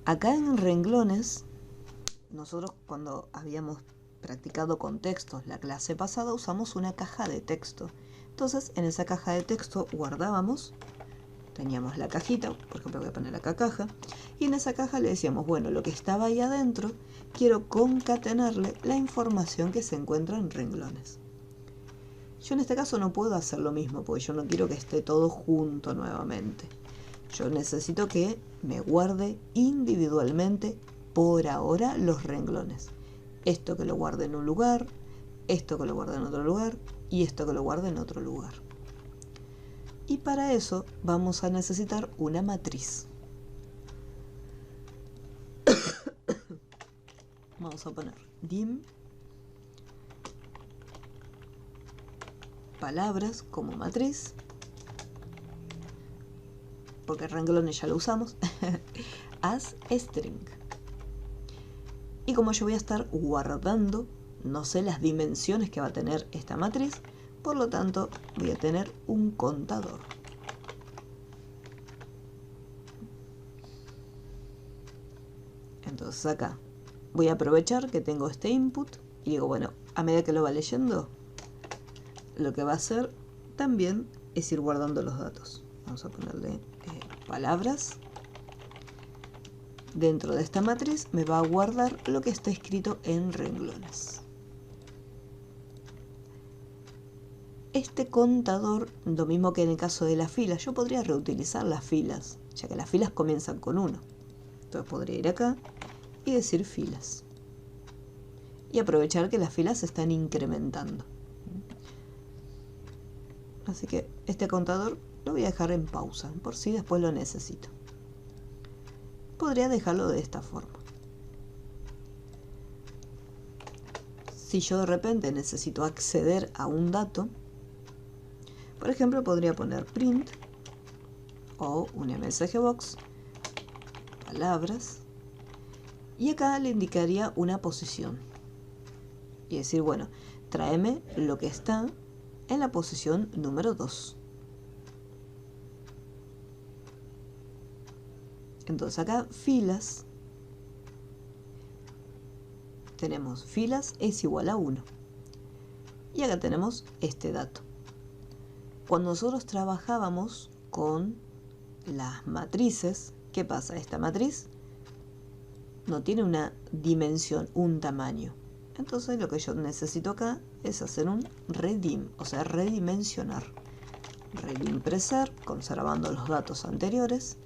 Acá en renglones, nosotros cuando habíamos practicado con textos la clase pasada usamos una caja de texto. Entonces en esa caja de texto guardábamos, teníamos la cajita, por ejemplo voy a poner acá caja, y en esa caja le decíamos, bueno, lo que estaba ahí adentro, quiero concatenarle la información que se encuentra en renglones. Yo en este caso no puedo hacer lo mismo, porque yo no quiero que esté todo junto nuevamente. Yo necesito que me guarde individualmente por ahora los renglones. Esto que lo guarde en un lugar, esto que lo guarde en otro lugar y esto que lo guarde en otro lugar. Y para eso vamos a necesitar una matriz. Vamos a poner dim palabras como matriz, porque renglones ya lo usamos, as string. Y como yo voy a estar guardando, no sé las dimensiones que va a tener esta matriz, por lo tanto voy a tener un contador. Entonces acá voy a aprovechar que tengo este input y digo, bueno, a medida que lo va leyendo, lo que va a hacer también es ir guardando los datos. Vamos a ponerle palabras. Dentro de esta matriz me va a guardar lo que está escrito en renglones. Este contador, lo mismo que en el caso de las filas, yo podría reutilizar las filas, ya que las filas comienzan con 1. Entonces podría ir acá y decir filas. Y aprovechar que las filas se están incrementando. Así que este contador lo voy a dejar en pausa, por si después lo necesito. Podría dejarlo de esta forma. Si yo de repente necesito acceder a un dato, por ejemplo podría poner print o un msgbox, palabras, y acá le indicaría una posición. Y decir, bueno, tráeme lo que está en la posición número 2. Entonces acá filas, tenemos filas es igual a 1. Y acá tenemos este dato. Cuando nosotros trabajábamos con las matrices, ¿qué pasa? Esta matriz no tiene una dimensión, un tamaño. Entonces lo que yo necesito acá es hacer un redim, o sea, redimensionar. Redimpresar, conservando los datos anteriores.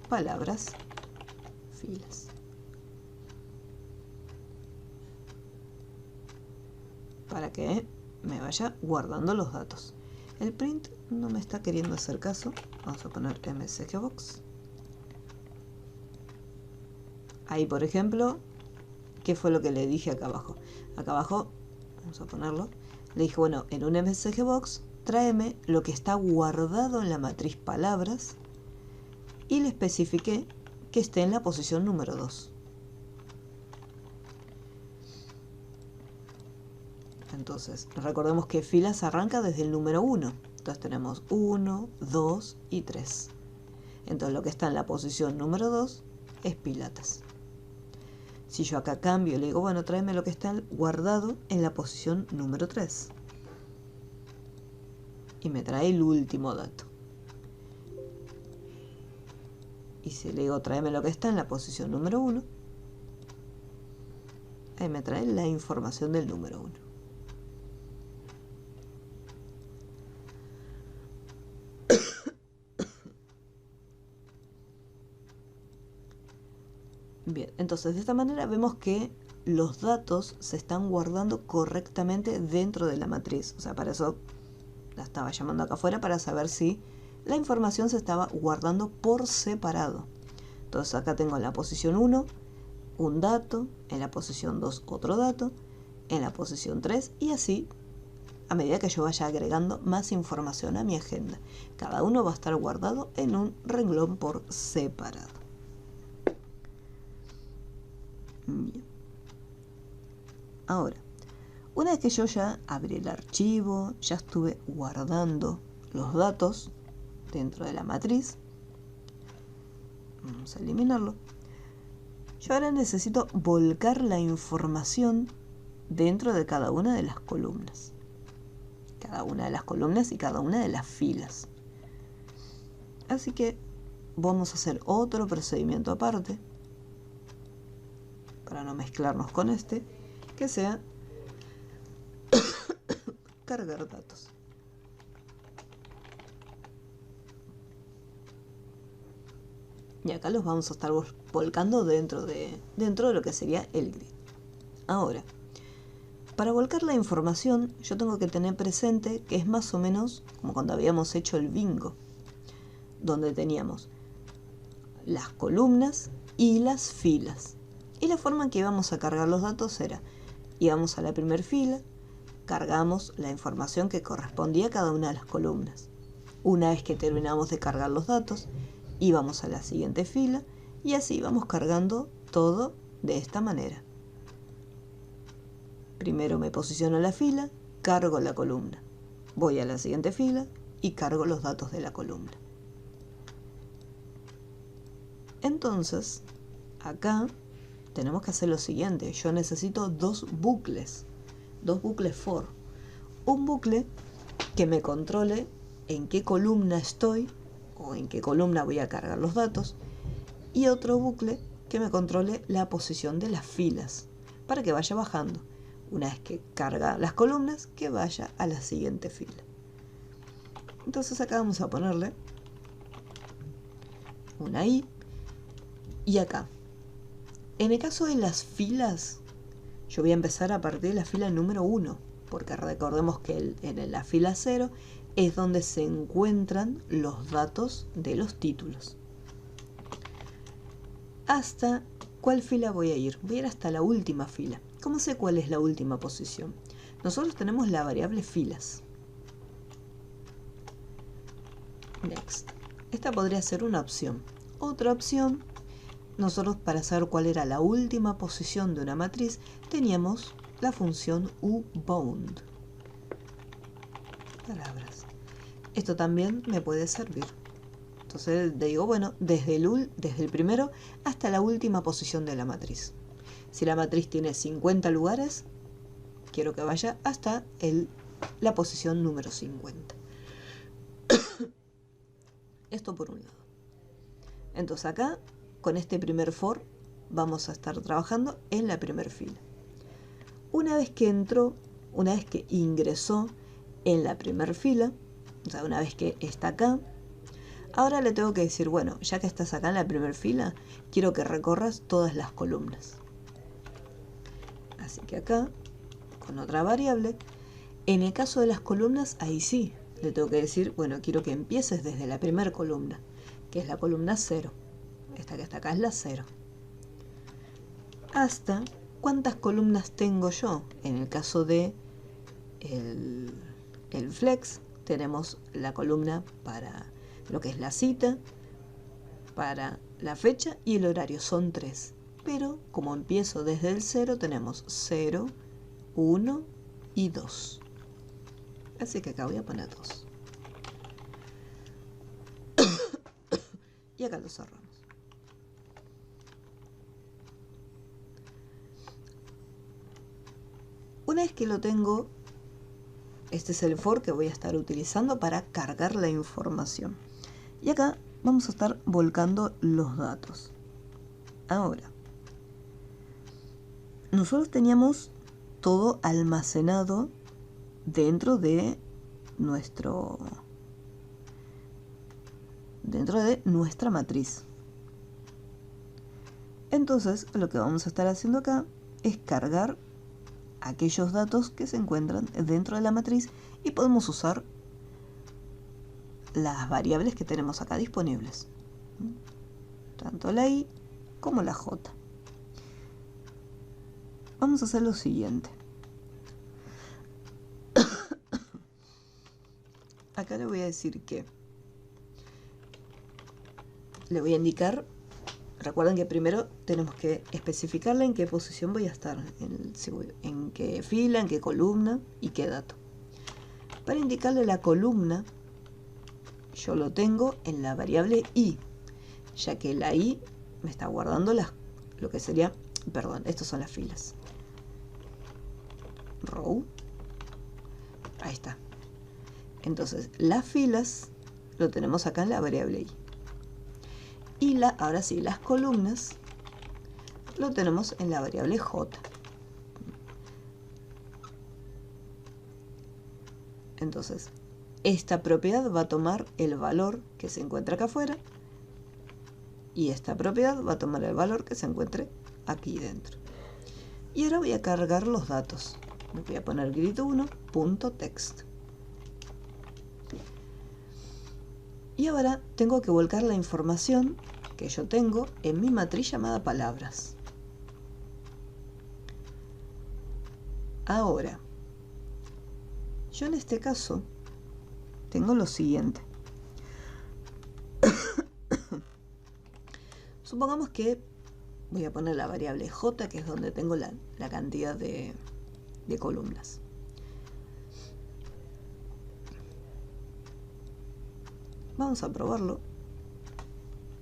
Palabras, filas. Para que me vaya guardando los datos. El print no me está queriendo hacer caso. Vamos a poner msgbox. Ahí, por ejemplo, ¿qué fue lo que le dije acá abajo? Acá abajo, vamos a ponerlo, le dije, bueno, en un msgbox, tráeme lo que está guardado en la matriz palabras, y le especifiqué que esté en la posición número 2. Entonces, recordemos que filas arranca desde el número 1. Entonces tenemos 1, 2 y 3. Entonces lo que está en la posición número 2 es pilates. Si yo acá cambio y le digo, bueno, tráeme lo que está guardado en la posición número 3. Y me trae el último dato. Y si le digo, tráeme lo que está en la posición número 1, ahí me trae la información del número 1. Bien, entonces de esta manera vemos que los datos se están guardando correctamente dentro de la matriz. O sea, para eso la estaba llamando acá afuera para saber si la información se estaba guardando por separado. Entonces acá tengo en la posición 1 un dato, en la posición 2 otro dato, en la posición 3 y así a medida que yo vaya agregando más información a mi agenda. Cada uno va a estar guardado en un renglón por separado. Bien. Ahora, una vez que yo ya abrí el archivo, ya estuve guardando los datos dentro de la matriz, vamos a eliminarlo. Yo ahora necesito volcar la información dentro de cada una de las columnas. Cada una de las columnas y cada una de las filas. Así que vamos a hacer otro procedimiento aparte, para no mezclarnos con este, que sea cargar datos. Y acá los vamos a estar volcando dentro de lo que sería el grid. Ahora, para volcar la información, yo tengo que tener presente que es más o menos como cuando habíamos hecho el bingo, donde teníamos las columnas y las filas. Y la forma en que íbamos a cargar los datos era, íbamos a la primera fila, cargamos la información que correspondía a cada una de las columnas. Una vez que terminamos de cargar los datos, íbamos a la siguiente fila y así íbamos cargando todo de esta manera. Primero me posiciono en la fila, cargo la columna. Voy a la siguiente fila y cargo los datos de la columna. Entonces, acá tenemos que hacer lo siguiente. Yo necesito dos bucles for. Un bucle que me controle en qué columna estoy o en qué columna voy a cargar los datos, y otro bucle que me controle la posición de las filas para que vaya bajando. Una vez que carga las columnas, que vaya a la siguiente fila. Entonces acá vamos a ponerle una I. Y acá, en el caso de las filas, yo voy a empezar a partir de la fila número 1, porque recordemos que en la fila 0 es donde se encuentran los datos de los títulos. ¿Hasta cuál fila voy a ir? Voy a ir hasta la última fila. ¿Cómo sé cuál es la última posición? Nosotros tenemos la variable filas. Next. Esta podría ser una opción. Otra opción, nosotros para saber cuál era la última posición de una matriz, teníamos la función uBound. Palabras. Esto también me puede servir. Entonces digo, bueno, desde el primero hasta la última posición de la matriz. Si la matriz tiene 50 lugares, quiero que vaya hasta la posición número 50. Esto por un lado. Entonces acá, con este primer for, vamos a estar trabajando en la primera fila. Una vez que ingresó en la primera fila, o sea, una vez que está acá, ahora le tengo que decir, bueno, ya que estás acá en la primera fila, quiero que recorras todas las columnas. Así que acá, con otra variable, en el caso de las columnas, ahí sí, le tengo que decir, bueno, quiero que empieces desde la primera columna, que es la columna 0. Esta que está acá es la 0. Hasta cuántas columnas tengo yo. En el caso de el flex, tenemos la columna para lo que es la cita, para la fecha y el horario, son 3. Pero como empiezo desde el 0, tenemos 0, 1, y 2. Así que acá voy a poner 2. Y acá lo cerramos. Una vez que lo tengo, este es el for que voy a estar utilizando para cargar la información. Y acá vamos a estar volcando los datos. Ahora, nosotros teníamos todo almacenado dentro de nuestra matriz. Entonces, lo que vamos a estar haciendo acá es cargar aquellos datos que se encuentran dentro de la matriz y podemos usar las variables que tenemos acá disponibles, tanto la i como la j. Vamos a hacer lo siguiente. Acá le voy a decir que le voy a indicar. Recuerden que primero tenemos que especificarle en qué posición voy a estar, en qué fila, en qué columna y qué dato. Para indicarle la columna, yo lo tengo en la variable i, ya que la i me está guardando lo que sería, perdón, estas son las filas. Row, ahí está. Entonces, las filas lo tenemos acá en la variable i. Y ahora sí, las columnas lo tenemos en la variable j. Entonces, esta propiedad va a tomar el valor que se encuentra acá afuera y esta propiedad va a tomar el valor que se encuentre aquí dentro. Y ahora voy a cargar los datos. Me voy a poner grid1.text. Y ahora tengo que volcar la información que yo tengo en mi matriz llamada palabras. Ahora, yo en este caso tengo lo siguiente. Supongamos que voy a poner la variable j, que es donde tengo la cantidad de columnas. Vamos a probarlo.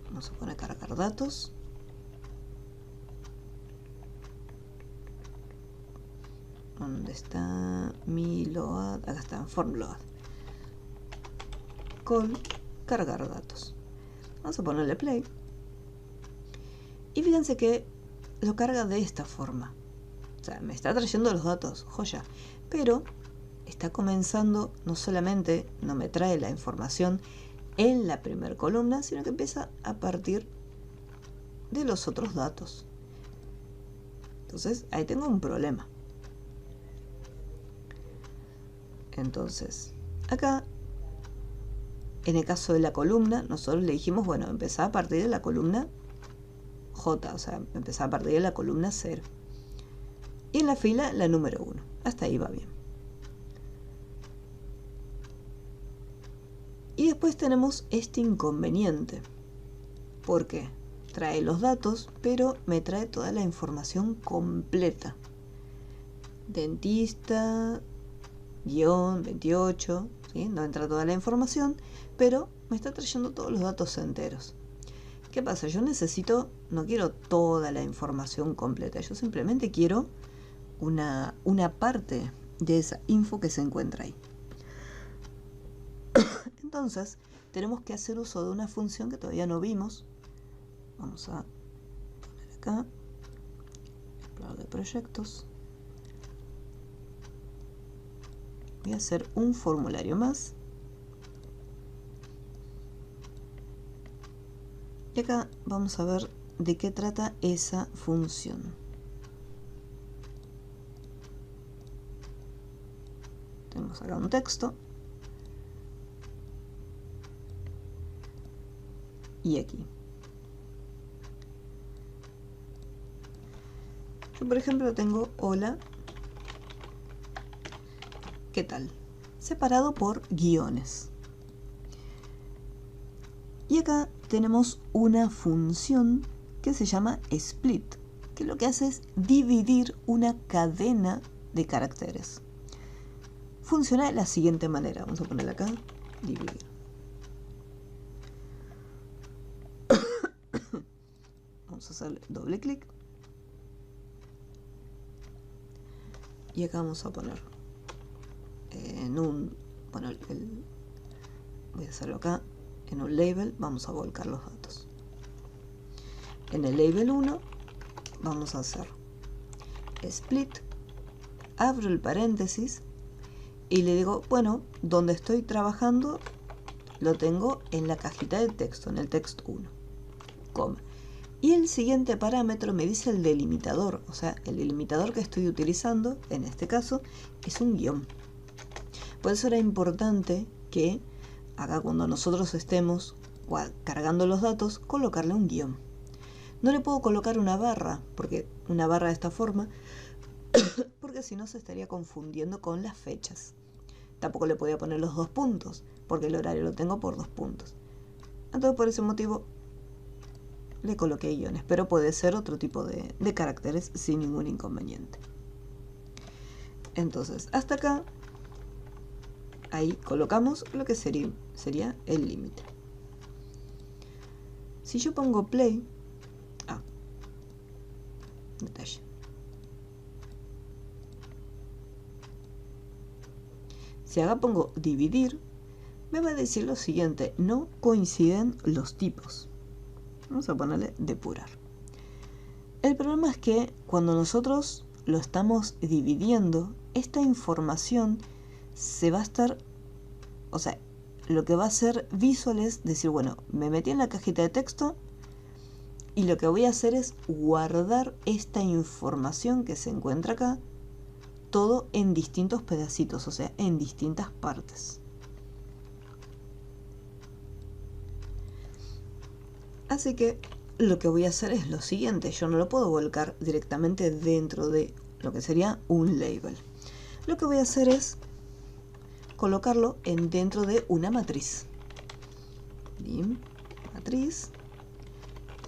Vamos a poner cargar datos. ¿Dónde está mi load? Acá está, form load. Call, cargar datos. Vamos a ponerle play. Y fíjense que lo carga de esta forma. O sea, me está trayendo los datos, joya. Pero está comenzando, no solamente no me trae la información en la primera columna, sino que empieza a partir de los otros datos. Entonces, ahí tengo un problema. Entonces, acá, en el caso de la columna, nosotros le dijimos, bueno, empezá a partir de la columna J, o sea, empezá a partir de la columna 0. Y en la fila, la número 1. Hasta ahí va bien. Y después tenemos este inconveniente. Porque trae los datos, pero me trae toda la información completa. Dentista, guión 28, ¿sí? No entra toda la información, pero me está trayendo todos los datos enteros. ¿Qué pasa? Yo no quiero toda la información completa, yo simplemente quiero una parte de esa info que se encuentra ahí. Entonces, tenemos que hacer uso de una función que todavía no vimos. Vamos a poner acá, explorador de proyectos. Voy a hacer un formulario más. Y acá vamos a ver de qué trata esa función. Tenemos acá un texto. Y aquí. Yo, por ejemplo, tengo hola, ¿qué tal? Separado por guiones. Y acá tenemos una función que se llama split, que lo que hace es dividir una cadena de caracteres. funciona de la siguiente manera. Vamos a ponerle acá, dividir. Vamos a hacerle doble clic. Y acá vamos a poner en un, bueno, voy a hacerlo acá, en un label vamos a volcar los datos. En el label 1 vamos a hacer split, abro el paréntesis y le digo, bueno, donde estoy trabajando lo tengo en la cajita de texto, en el text 1, coma. Y el siguiente parámetro me dice el delimitador, o sea, el delimitador que estoy utilizando, en este caso, es un guión. Por eso era importante que acá cuando nosotros estemos cargando los datos, colocarle un guión. No le puedo colocar una barra, porque una barra de esta forma, porque si no se estaría confundiendo con las fechas. Tampoco le podía poner los 2 puntos, porque el horario lo tengo por 2 puntos. Entonces por ese motivo le coloqué guiones, pero puede ser otro tipo de caracteres sin ningún inconveniente. Entonces hasta acá, ahí colocamos lo que sería el límite. Si yo pongo play, detalle. Si acá pongo dividir, me va a decir lo siguiente, no coinciden los tipos. Vamos a ponerle depurar. El problema es que cuando nosotros lo estamos dividiendo, esta información se va a estar, o sea, lo que va a hacer visual es decir, bueno, me metí en la cajita de texto y lo que voy a hacer es guardar esta información que se encuentra acá, todo en distintos pedacitos, o sea, en distintas partes. Así que lo que voy a hacer es lo siguiente, yo no lo puedo volcar directamente dentro de lo que sería un label. Lo que voy a hacer es colocarlo dentro de una matriz. Bien, matriz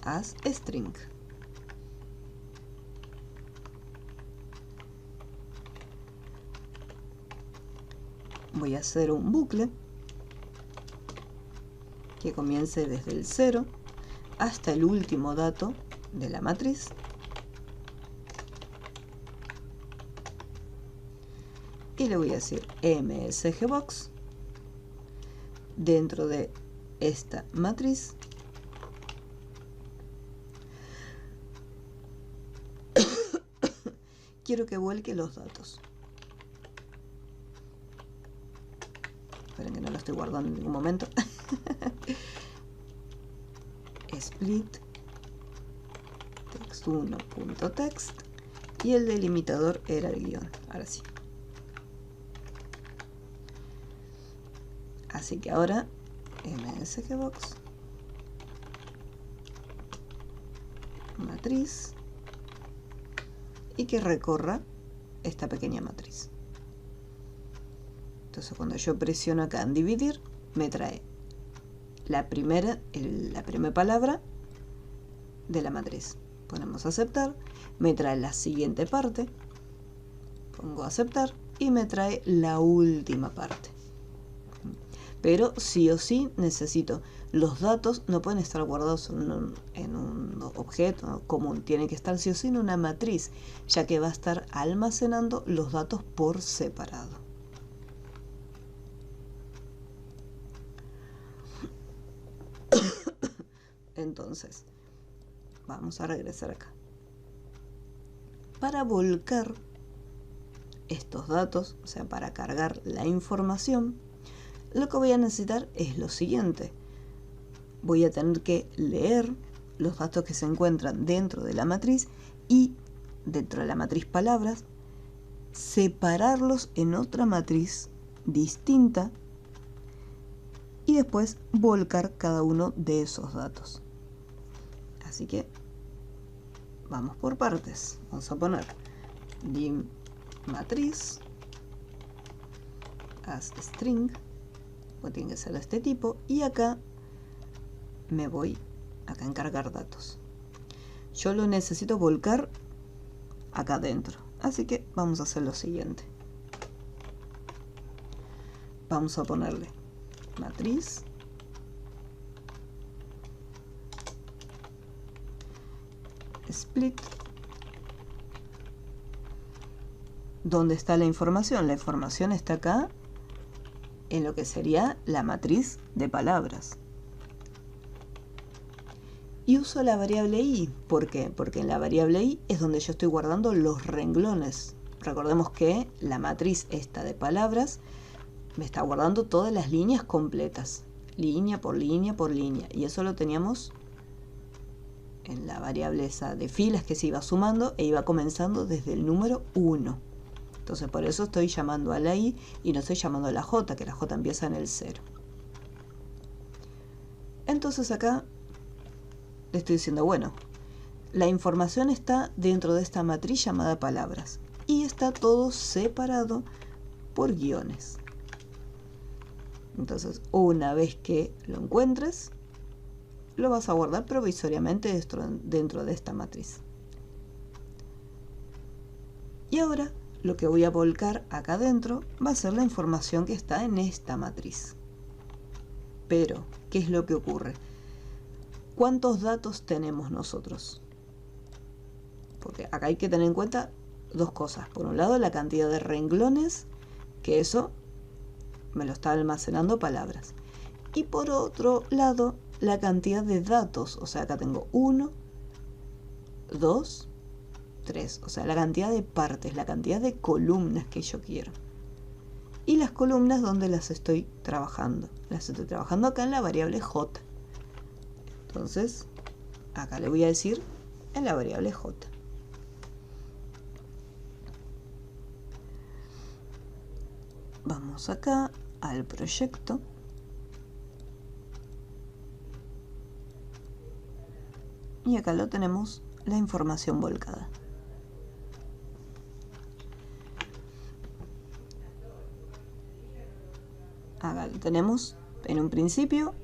as string. Voy a hacer un bucle que comience desde el 0 hasta el último dato de la matriz. Y le voy a decir msgbox dentro de esta matriz. Quiero que vuelque los datos. Esperen que no lo estoy guardando en ningún momento. Split text1.text y el delimitador era el guión. Ahora sí. Así que ahora msgbox matriz y que recorra esta pequeña matriz. Entonces cuando yo presiono acá en dividir, me trae la primera palabra de la matriz. Ponemos aceptar, me trae la siguiente parte, pongo aceptar y me trae la última parte. Pero sí o sí necesito, los datos no pueden estar guardados en un objeto común, tienen que estar sí o sí en una matriz, ya que va a estar almacenando los datos por separado. Entonces, vamos a regresar acá. Para volcar estos datos, o sea, para cargar la información, lo que voy a necesitar es lo siguiente. Voy a tener que leer los datos que se encuentran dentro de la matriz y dentro de la matriz palabras, separarlos en otra matriz distinta y después volcar cada uno de esos datos. Así que vamos por partes. Vamos a poner dim matriz as string, pues tiene que ser de este tipo, y acá me voy acá en cargar datos. Yo lo necesito volcar acá adentro, así que vamos a hacer lo siguiente. vamos a ponerle matriz split. ¿Dónde está la información? La información está acá en lo que sería la matriz de palabras. Y uso la variable i. ¿Por qué? Porque en la variable i es donde yo estoy guardando los renglones. Recordemos que la matriz esta de palabras me está guardando todas las líneas completas. Línea por línea por línea. Y eso lo teníamos en la variable esa de filas que se iba sumando e iba comenzando desde el número 1. Entonces por eso estoy llamando a la i y no estoy llamando a la j, que la j empieza en el 0. Entonces acá le estoy diciendo, bueno, la información está dentro de esta matriz llamada palabras y está todo separado por guiones. Entonces, una vez que lo encuentres, lo vas a guardar provisoriamente dentro de esta matriz. Y ahora, lo que voy a volcar acá adentro va a ser la información que está en esta matriz. Pero, ¿qué es lo que ocurre? ¿Cuántos datos tenemos nosotros? Porque acá hay que tener en cuenta dos cosas. Por un lado, la cantidad de renglones, que eso me lo está almacenando palabras. Y por otro lado, la cantidad de datos. O sea, acá tengo 1, 2, 3. O sea, la cantidad de partes, la cantidad de columnas que yo quiero. Y las columnas, ¿dónde las estoy trabajando? Las estoy trabajando acá en la variable j. Entonces, acá le voy a decir en la variable j. Vamos acá al proyecto. Y acá lo tenemos, la información volcada. Acá lo tenemos en un principio.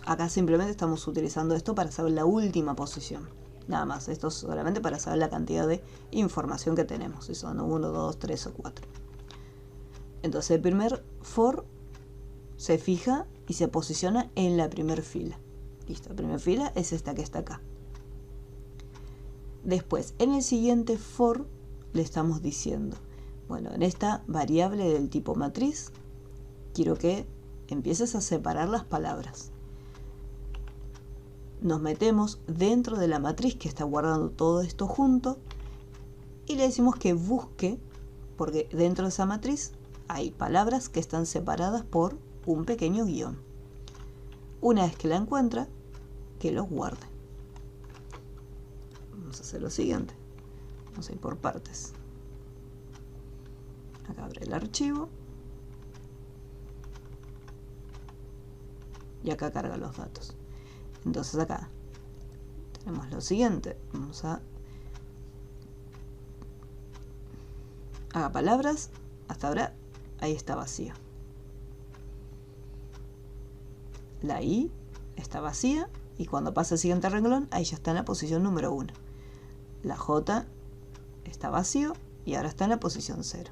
Acá simplemente estamos utilizando esto para saber la última posición. Nada más, esto es solamente para saber la cantidad de información que tenemos. Si son 1, 2, 3 o 4. Entonces el primer for se fija y se posiciona en la primera fila. Listo, la primera fila es esta que está acá. Después, en el siguiente for le estamos diciendo, bueno, en esta variable del tipo matriz, quiero que empieces a separar las palabras. Nos metemos dentro de la matriz que está guardando todo esto junto y le decimos que busque, porque dentro de esa matriz hay palabras que están separadas por un pequeño guión. Una vez que la encuentra, que los guarde. Vamos a hacer lo siguiente. Vamos a ir por partes. Acá abre el archivo. Y acá carga los datos. Entonces acá tenemos lo siguiente. Vamos a haga palabras. Hasta ahora ahí está vacío. La i está vacía y cuando pasa el siguiente renglón, ahí ya está en la posición número 1. La j está vacío y ahora está en la posición 0.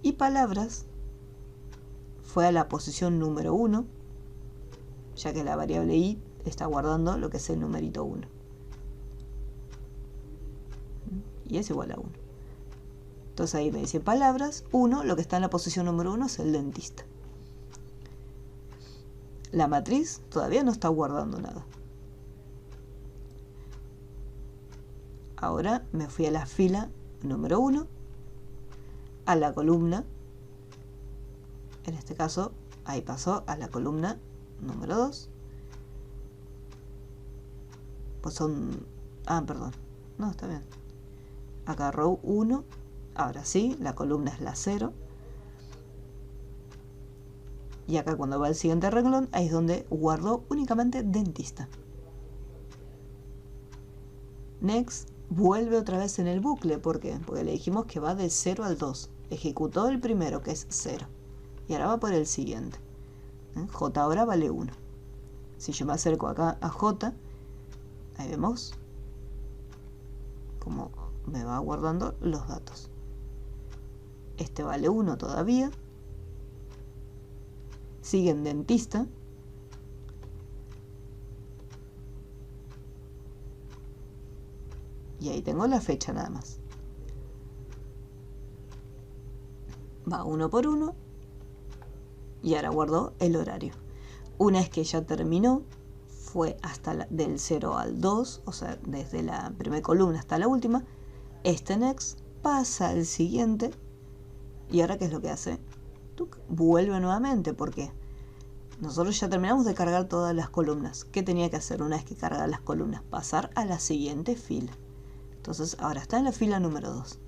Y palabras fue a la posición número 1, ya que la variable i está guardando lo que es el numerito 1. Y es igual a 1. Entonces ahí me dice palabras 1, lo que está en la posición número 1 es el dentista. La matriz todavía no está guardando nada. Ahora me fui a la fila número 1, a la columna, en este caso ahí pasó a la columna número 2. Pues son... perdón. No, está bien. Acá row 1. Ahora sí, la columna es la 0. Y acá cuando va el siguiente renglón, ahí es donde guardo únicamente dentista. Next, vuelve otra vez en el bucle. ¿Por qué? Porque le dijimos que va de 0 al 2. Ejecutó el primero, que es 0. Y ahora va por el siguiente. J ahora vale 1. Si yo me acerco acá a J, ahí vemos cómo me va guardando los datos. este vale 1 todavía. Sigue en dentista. Y ahí tengo la fecha nada más. Va uno por uno. Y ahora guardo el horario. Una vez que ya terminó, fue hasta del 0 al 2, o sea, desde la primera columna hasta la última. Este next pasa al siguiente. Y ahora, ¿qué es lo que hace? ¡Tuc! Vuelve nuevamente. ¿Por qué? Nosotros ya terminamos de cargar todas las columnas. ¿Qué tenía que hacer una vez que carga las columnas? Pasar a la siguiente fila. Entonces ahora está en la fila número 2.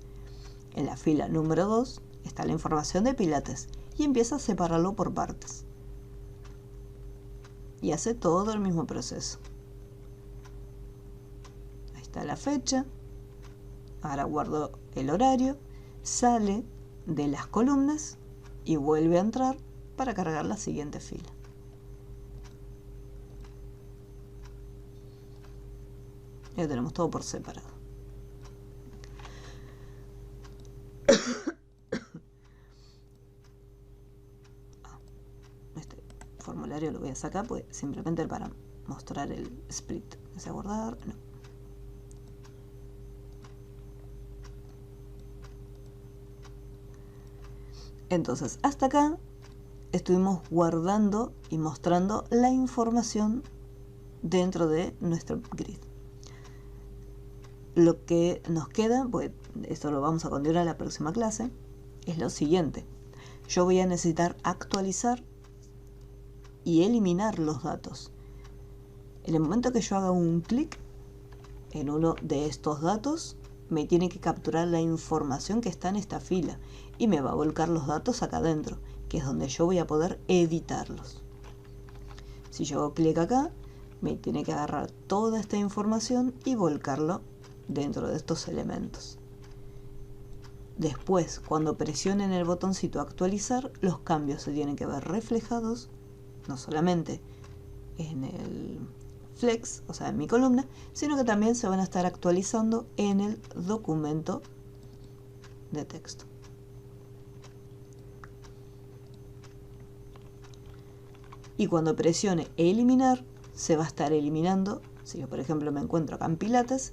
En la fila número 2 está la información de Pilates y empieza a separarlo por partes. Y hace todo el mismo proceso. Ahí está la fecha. Ahora guardo el horario. Sale de las columnas y vuelve a entrar para cargar la siguiente fila. Ya tenemos todo por separado. Este formulario lo voy a sacar pues, simplemente para mostrar el split. ¿Desea guardar? No. Entonces, hasta acá estuvimos guardando y mostrando la información dentro de nuestro grid. Lo que nos queda, pues esto lo vamos a continuar en la próxima clase, es lo siguiente. Yo voy a necesitar actualizar y eliminar los datos. En el momento que yo haga un clic en uno de estos datos, me tiene que capturar la información que está en esta fila y me va a volcar los datos acá adentro, que es donde yo voy a poder editarlos. Si yo hago clic acá, me tiene que agarrar toda esta información y volcarlo dentro de estos elementos. Después, cuando presionen el botoncito actualizar, los cambios se tienen que ver reflejados, no solamente en el flex, o sea en mi columna, sino que también se van a estar actualizando en el documento de texto. Y cuando presione eliminar, se va a estar eliminando. Si yo por ejemplo me encuentro acá en Pilates,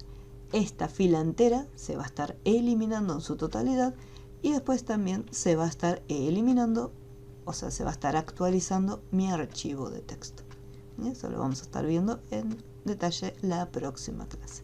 esta fila entera se va a estar eliminando en su totalidad y después también se va a estar eliminando, o sea, se va a estar actualizando mi archivo de texto. Y eso lo vamos a estar viendo en detalle la próxima clase.